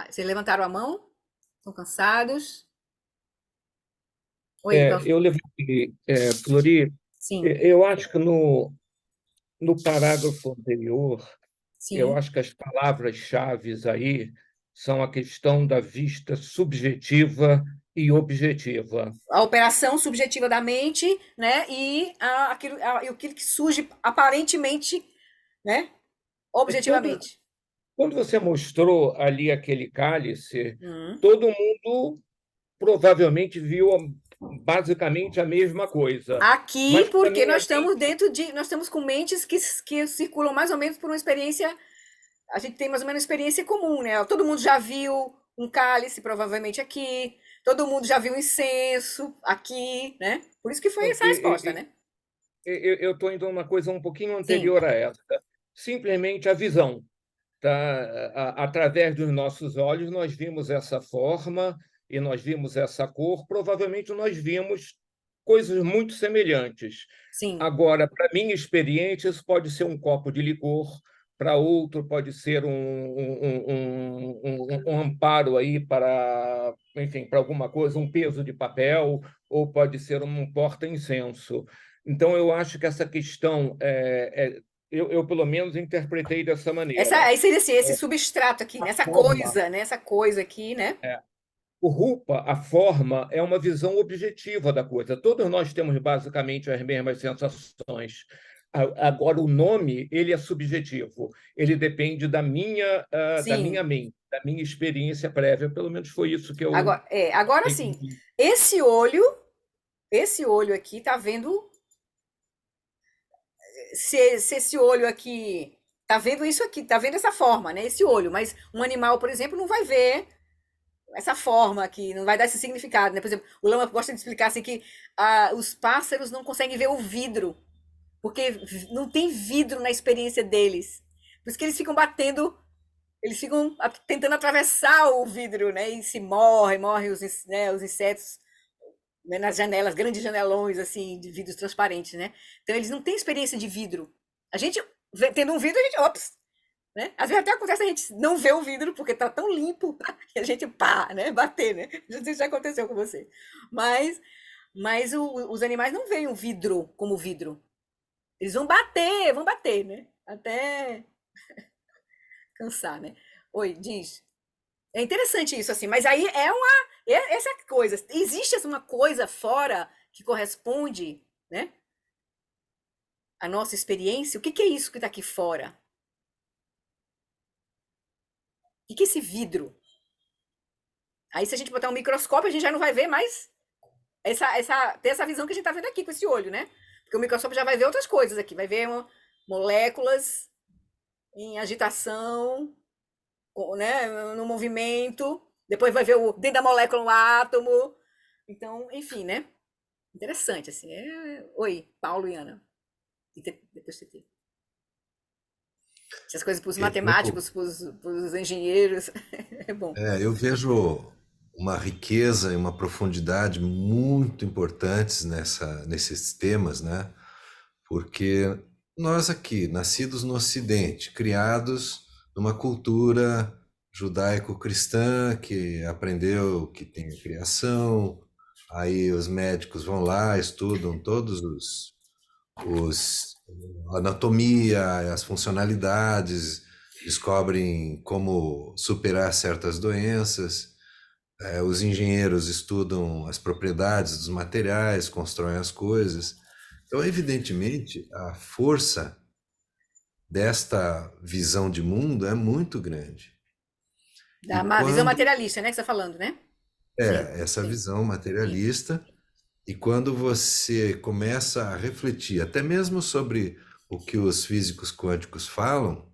vocês levantaram a mão? Estão cansados? Oi, Eu levantei, Flori, sim, eu acho que no parágrafo anterior, eu sim. acho que as palavras-chave aí são a questão da vista subjetiva e objetiva. A operação subjetiva da mente, né? E aquilo que surge aparentemente, né? E Quando, Objetivamente. quando você mostrou ali aquele cálice, Hum. todo mundo provavelmente viu basicamente a mesma coisa. Aqui, Mas para porque mim, nós estamos dentro de. Nós estamos com mentes que circulam mais ou menos por uma experiência. A gente tem mais ou menos experiência comum, né? Todo mundo já viu um cálice, provavelmente aqui. Todo mundo já viu um incenso aqui, né? Por isso que foi essa resposta, né? eu estou indo a uma coisa um pouquinho Sim, anterior a essa. Simplesmente a visão. Tá? Através dos nossos olhos, nós vimos essa forma e nós vimos essa cor. Provavelmente nós vimos coisas muito semelhantes. sim, Agora, para minha experiência, isso pode ser um copo de licor, para outro pode ser um amparo aí para, enfim, para alguma coisa, um peso de papel, ou pode ser um porta-incenso. Então, eu acho que essa questão, eu pelo menos interpretei dessa essa maneira. aí seria assim, esse substrato aqui, A nessa forma, coisa, né? Essa coisa aqui, né? o Rupa, a forma, é uma visão objetiva da coisa. Todos nós temos basicamente as mesmas sensações. Agora, o nome, ele é subjetivo. Ele depende da minha Sim. mente, da minha experiência prévia. Pelo menos foi isso que eu Agora sim, entendi. esse olho, esse olho aqui tá vendo se esse olho aqui tá vendo isso aqui, tá vendo essa forma, né? Esse olho, mas um animal, por exemplo, não vai ver essa forma aqui, não vai dar esse significado, né? Por exemplo, o Lama gosta de explicar assim que os pássaros não conseguem ver o vidro, porque não tem vidro na experiência deles. Por isso que eles ficam batendo, eles ficam tentando atravessar o vidro, né? E se morre os insetos, né? Nas janelas, grandes janelões assim de vidros transparentes, né? Então eles não têm experiência de vidro. A gente tendo um vidro, a gente, ops, né? Às vezes até acontece a gente não ver o vidro porque tá tão limpo que a gente pá, né? Bater, né? Não sei se já aconteceu com você. Mas, os animais não veem o vidro como vidro. Eles vão bater, né? Até cansar, né? Oi, diz. É interessante isso, assim, mas aí essa coisa. Existe uma coisa fora que corresponde, né? À nossa experiência. O que que é isso que está aqui fora? O que que é esse vidro? Aí, se a gente botar um microscópio, a gente já não vai ver mais ter essa visão que a gente está vendo aqui com esse olho, né? Porque o microscópio já vai ver outras coisas aqui, vai ver moléculas em agitação, né, no movimento, depois vai ver dentro da molécula um átomo. Então, enfim, né? Interessante, assim. Oi, Paulo e Ana. E depois TT. Essas coisas para os Eu, matemáticos, para os engenheiros, é bom. eu vejo uma riqueza e uma profundidade muito importantes nesses temas, né? Porque nós aqui, nascidos no Ocidente, criados numa cultura judaico-cristã que aprendeu que tem a criação, aí os médicos vão lá, estudam todos os a anatomia, as funcionalidades, descobrem como superar certas doenças. Os engenheiros estudam as propriedades dos materiais, constroem as coisas. Então, evidentemente, a força desta visão de mundo é muito grande. E Da visão quando materialista, né, que você está falando, né? Sim, essa sim, visão sim. materialista, e quando você começa a refletir, até mesmo sobre o que os físicos quânticos falam,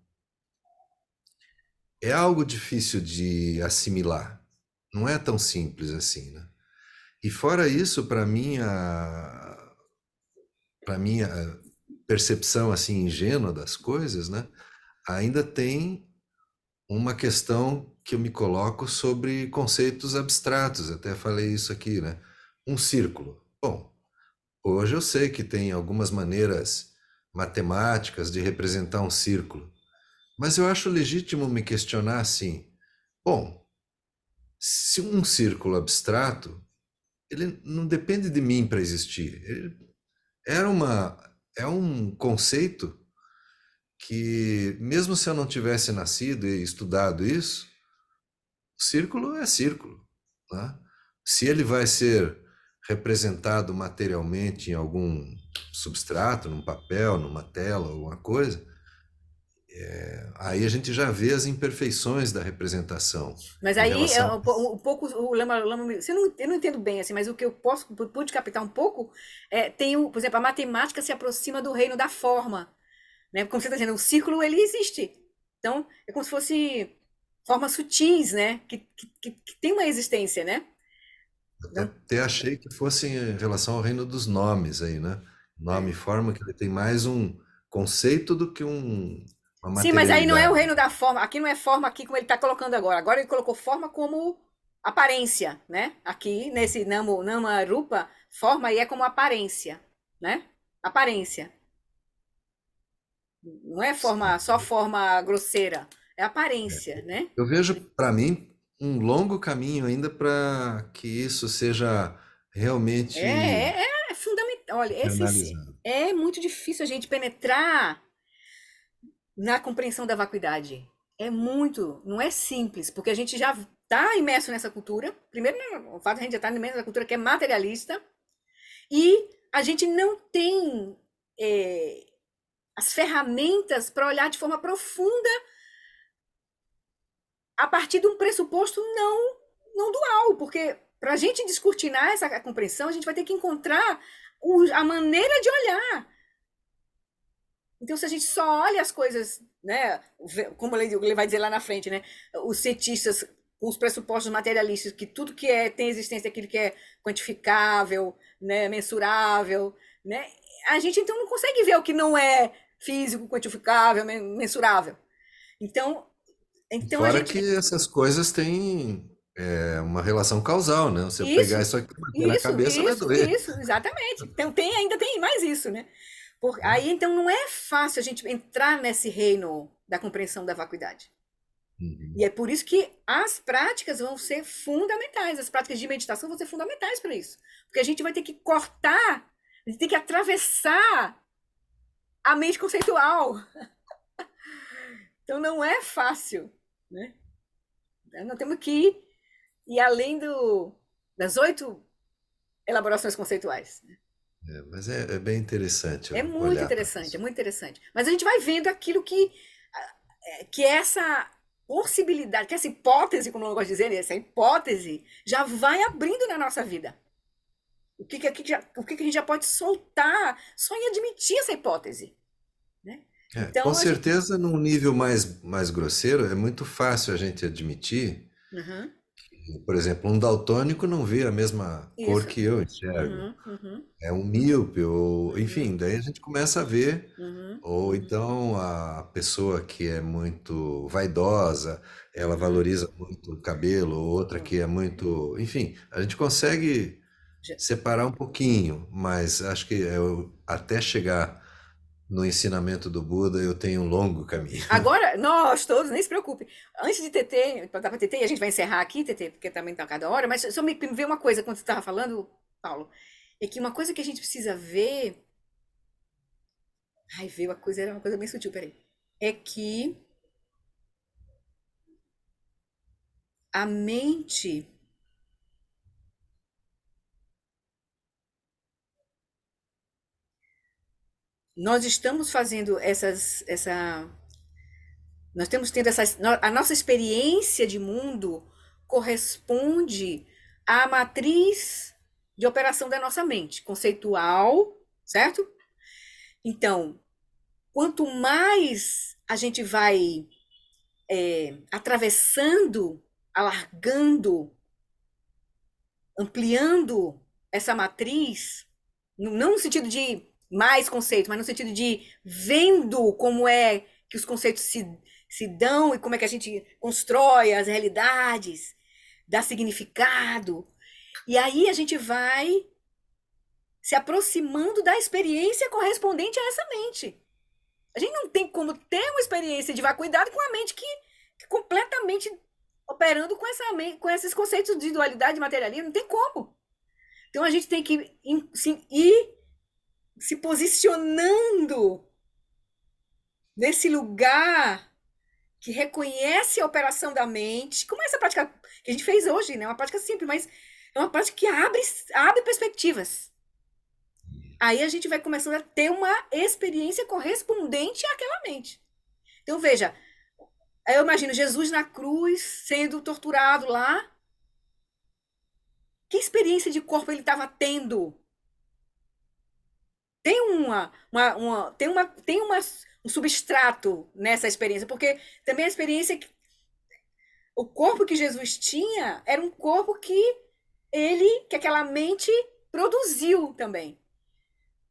é algo difícil de assimilar. Não é tão simples assim, né? E fora isso, para mim, para minha percepção assim ingênua das coisas, né, ainda tem uma questão que eu me coloco sobre conceitos abstratos. Até falei isso aqui, né? Um círculo. Bom, hoje eu sei que tem algumas maneiras matemáticas de representar um círculo, mas eu acho legítimo me questionar assim: bom, se um círculo abstrato, ele não depende de mim para existir. Ele era uma, é um conceito que, mesmo se eu não tivesse nascido e estudado isso, o círculo é círculo, né? Se ele vai ser representado materialmente em algum substrato, num papel, numa tela, alguma coisa, aí a gente já vê as imperfeições da representação Mas em aí, relação. um pouco, o eu não entendo bem, assim, mas o que eu pude captar um pouco, por exemplo, a matemática se aproxima do reino da forma, né? Como você está dizendo, o círculo, ele existe. Então, é como se fosse formas sutis, né? Que tem uma existência, né? Então, Até achei que fosse em relação ao reino dos nomes aí, né? Nome e é. forma, que ele tem mais um conceito do que uma Sim, mas aí não é o materialidade. reino da forma. Aqui não é forma aqui como ele está colocando agora. Agora ele colocou forma como aparência, né? Aqui nesse Nama Rupa, forma aí é como aparência, né? Aparência. Não é Sim. só forma grosseira, é aparência, né? Eu vejo, para mim, um longo caminho ainda para que isso seja realmente É fundamental. Olha, internalizado. é muito difícil a gente penetrar na compreensão da vacuidade. É muito, não é simples, porque a gente já está imerso nessa cultura. Primeiro, né, o fato de a gente já estar imerso nessa cultura que é materialista, e a gente não tem é, as ferramentas para olhar de forma profunda a partir de um pressuposto não dual, porque para a gente descortinar essa compreensão, a gente vai ter que encontrar a maneira de olhar. Então, se a gente só olha as coisas, né, como ele vai dizer lá na frente, né, os cientistas com os pressupostos materialistas, que tudo que tem existência, aquilo que é quantificável, né, mensurável, né, a gente então não consegue ver o que não é físico, quantificável, mensurável. Então a Fora que gente. essas coisas têm uma relação causal, né? Se eu pegar Isso, isso aqui e bater na cabeça, vai doer. exatamente. Então ainda tem mais isso, né? Aí então não é fácil a gente entrar nesse reino da compreensão da vacuidade. E Uhum. é por isso que as práticas vão ser fundamentais, as práticas de meditação vão ser fundamentais para isso. Porque a gente vai ter que cortar, a gente tem que atravessar a mente conceitual. Então não é fácil, né? Nós temos que ir além das 8 elaborações conceituais. Mas é bem interessante É muito olhar para interessante, é isso. muito interessante. Mas a gente vai vendo aquilo que essa possibilidade, que essa hipótese, como eu gosto de dizer, essa hipótese já vai abrindo na nossa vida. O que a gente já pode soltar só em admitir essa hipótese, né? Com Então a gente. certeza, num nível mais grosseiro, é muito fácil a gente admitir. Uhum, Por exemplo, um daltônico não vê a mesma cor isso. que eu enxergo. Uhum, uhum, É um míope, ou uhum, enfim, daí a gente começa a ver. uhum, Ou então a pessoa que é muito vaidosa, ela uhum. valoriza muito o cabelo, ou outra Uhum. que é muito. Enfim, a gente consegue Já- separar um pouquinho, mas acho que até chegar no ensinamento do Buda eu tenho um longo caminho. Agora, nós todos, nem se preocupe. Antes de TT, para dar para TT, e a gente vai encerrar aqui, TT, porque também está cada hora, mas só me ver uma coisa quando você estava falando, Paulo, é que uma coisa que a gente precisa ver. Ai, ver uma coisa era uma coisa bem sutil, peraí. É que a mente. Nós estamos fazendo nós temos tendo a nossa experiência de mundo corresponde à matriz de operação da nossa mente, conceitual, certo? Então, quanto mais a gente vai atravessando, alargando, ampliando essa matriz, não no sentido de mais conceitos, mas no sentido de vendo como é que os conceitos se dão e como é que a gente constrói as realidades, dá significado. E aí a gente vai se aproximando da experiência correspondente a essa mente. A gente não tem como ter uma experiência de vacuidade com a mente que completamente operando com esses conceitos de dualidade e materialismo. Não tem como. Então a gente tem que ir se posicionando nesse lugar que reconhece a operação da mente, como essa prática que a gente fez hoje, né? Uma prática simples, mas é uma prática que abre perspectivas. Aí a gente vai começando a ter uma experiência correspondente àquela mente. Então, veja, eu imagino Jesus na cruz, sendo torturado lá. Que experiência de corpo ele estava tendo? Tem um substrato nessa experiência, porque também a experiência, o corpo que Jesus tinha era um corpo que aquela mente produziu também.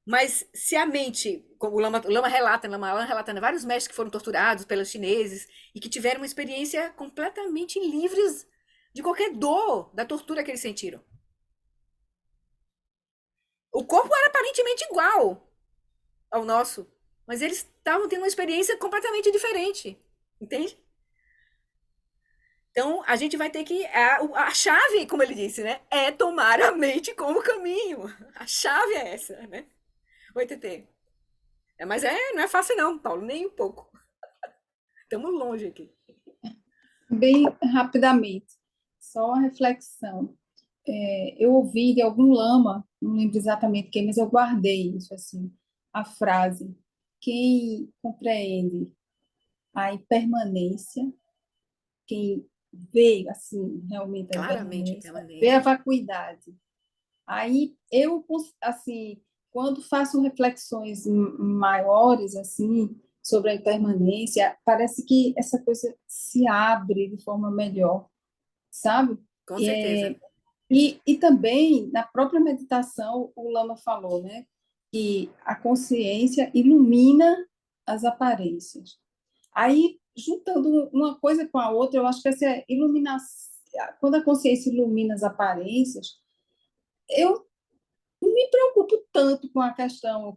Mas se a mente, como o Lama relata, né, vários mestres que foram torturados pelos chineses e que tiveram uma experiência completamente livres de qualquer dor da tortura que eles sentiram. O corpo era aparentemente igual ao nosso, mas eles estavam tendo uma experiência completamente diferente, entende? Então, a gente vai ter que... A chave, como ele disse, né? É tomar a mente como caminho. A chave é essa, né? Oi, TT. Mas não é fácil não, Paulo, nem um pouco. Estamos longe aqui. Bem rapidamente, só uma reflexão. Eu ouvi de algum lama, não lembro exatamente quem, mas eu guardei isso assim, a frase: quem compreende a impermanência, quem vê assim realmente a Claramente, impermanência, vê a vacuidade. Aí eu assim, quando faço reflexões maiores assim sobre a impermanência, parece que essa coisa se abre de forma melhor, sabe? Com certeza. E também, na própria meditação, o Lama falou, né, que a consciência ilumina as aparências. Aí, juntando uma coisa com a outra, eu acho que essa iluminação, quando a consciência ilumina as aparências, eu não me preocupo tanto com a questão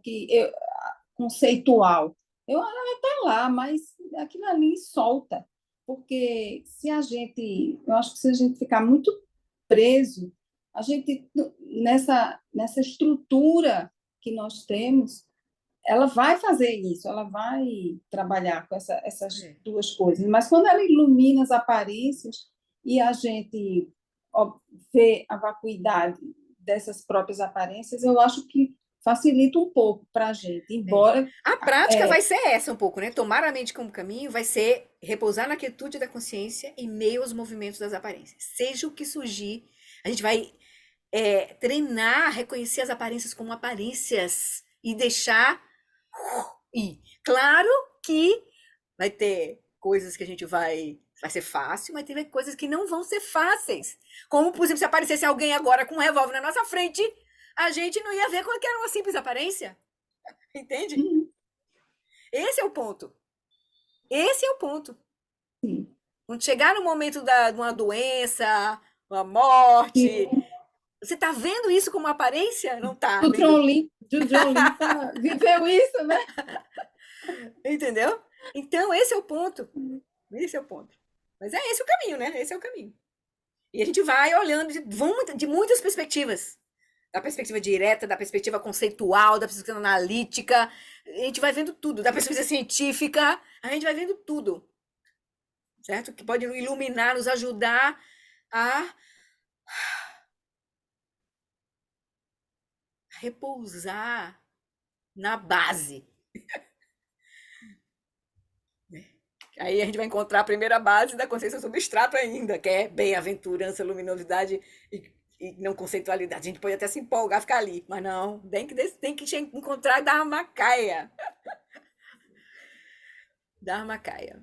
conceitual. Ela está lá, mas aquilo ali solta. Porque eu acho que se a gente ficar muito preso, a gente, nessa estrutura que nós temos, ela vai fazer isso, ela vai trabalhar com essas duas coisas. Mas quando ela ilumina as aparências e a gente vê a vacuidade dessas próprias aparências, eu acho que facilita um pouco para a gente, embora... A prática vai ser essa um pouco, né? Tomar a mente como caminho vai ser repousar na quietude da consciência em meio aos movimentos das aparências. Seja o que surgir, a gente vai treinar, reconhecer as aparências como aparências e deixar ir. Claro que vai ter coisas que a gente vai ser fácil, mas tem coisas que não vão ser fáceis. Como, por exemplo, se aparecesse alguém agora com um revólver na nossa frente, a gente não ia ver como que era uma simples aparência. Entende? Esse é o ponto. Esse é o ponto. Sim. Quando chegar no momento de uma doença, uma morte, Sim. você tá vendo isso como aparência? Não tá. O John Lee viveu isso, né? Entendeu? Então, esse é o ponto. Esse é o ponto. Mas é esse o caminho, né? Esse é o caminho. E a gente vai olhando de muitas perspectivas. Da perspectiva direta, da perspectiva conceitual, da perspectiva analítica. A gente vai vendo tudo. Da perspectiva científica, a gente vai vendo tudo. Certo? Que pode iluminar, nos ajudar a repousar na base. Aí a gente vai encontrar a primeira base da consciência substrato ainda, que é bem-aventurança, luminosidade e não conceitualidade. A gente pode até se empolgar, ficar ali, mas não, tem que encontrar Dharmakaya. Dharmakaya.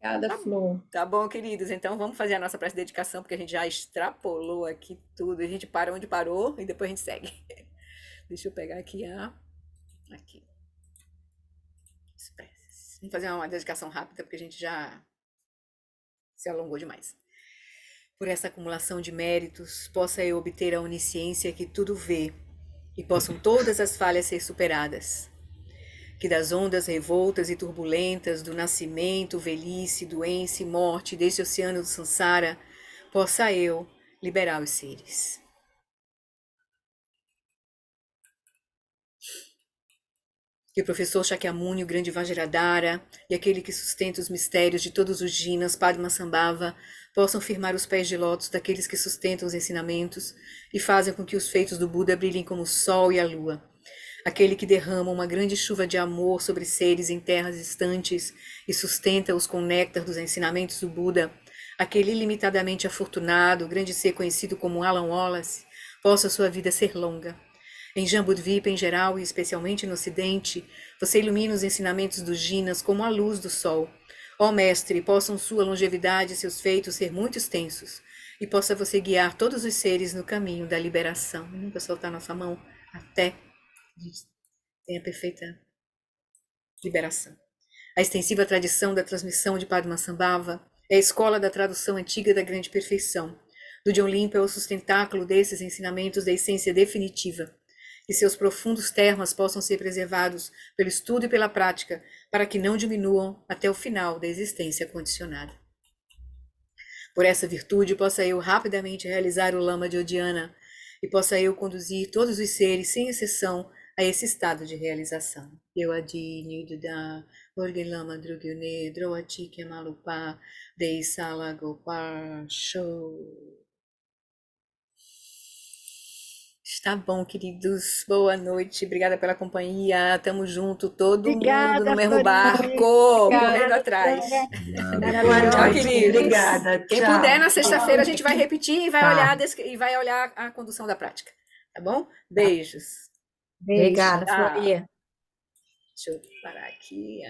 Obrigada, Flor. Tá bom, queridos? Então vamos fazer a nossa prece de dedicação, porque a gente já extrapolou aqui tudo. A gente para onde parou e depois a gente segue. Deixa eu pegar aqui a Aqui. As preces. Vamos fazer uma dedicação rápida, porque a gente já se alongou demais. Por essa acumulação de méritos, possa eu obter a onisciência que tudo vê, e possam todas as falhas ser superadas. Que das ondas revoltas e turbulentas do nascimento, velhice, doença e morte deste oceano do Sansara, possa eu liberar os seres. Que o professor Shakyamuni, o grande Vajradhara, e aquele que sustenta os mistérios de todos os jinas, Padmasambhava, possam firmar os pés de lótus daqueles que sustentam os ensinamentos e fazem com que os feitos do Buda brilhem como o sol e a lua. Aquele que derrama uma grande chuva de amor sobre seres em terras distantes e sustenta-os com o néctar dos ensinamentos do Buda, aquele ilimitadamente afortunado, o grande ser conhecido como Alan Wallace, possa sua vida ser longa. Em Jambudvipa em geral e especialmente no Ocidente, você ilumina os ensinamentos dos jinas como a luz do sol. Ó Mestre, possam sua longevidade e seus feitos ser muito extensos, e possa você guiar todos os seres no caminho da liberação. E nunca soltar nossa mão até a gente tenha perfeita liberação. A extensiva tradição da transmissão de Padmasambhava é a escola da tradução antiga da grande perfeição. Do John Limpa é o sustentáculo desses ensinamentos da essência definitiva. Que seus profundos termas possam ser preservados pelo estudo e pela prática, para que não diminuam até o final da existência condicionada. Por essa virtude, possa eu rapidamente realizar o Lama de Odiana e possa eu conduzir todos os seres, sem exceção, a esse estado de realização. Eu adi niduda, orge lama drugyune, droati kemalupa, dei sala gopar, show. Está bom, queridos. Boa noite. Obrigada pela companhia. Tamo junto, todo mundo Obrigada, no mesmo Florinda. barco, Obrigada, correndo atrás. Flora. Obrigado. Tchau, Maravilhosa. queridos. Obrigada, Quem tchau. puder, na sexta-feira a gente vai repetir e vai Tá. olhar e vai olhar a condução da prática. Tá bom? Beijos. Beijo. Obrigada, Tchau. Floria. Deixa eu parar aqui.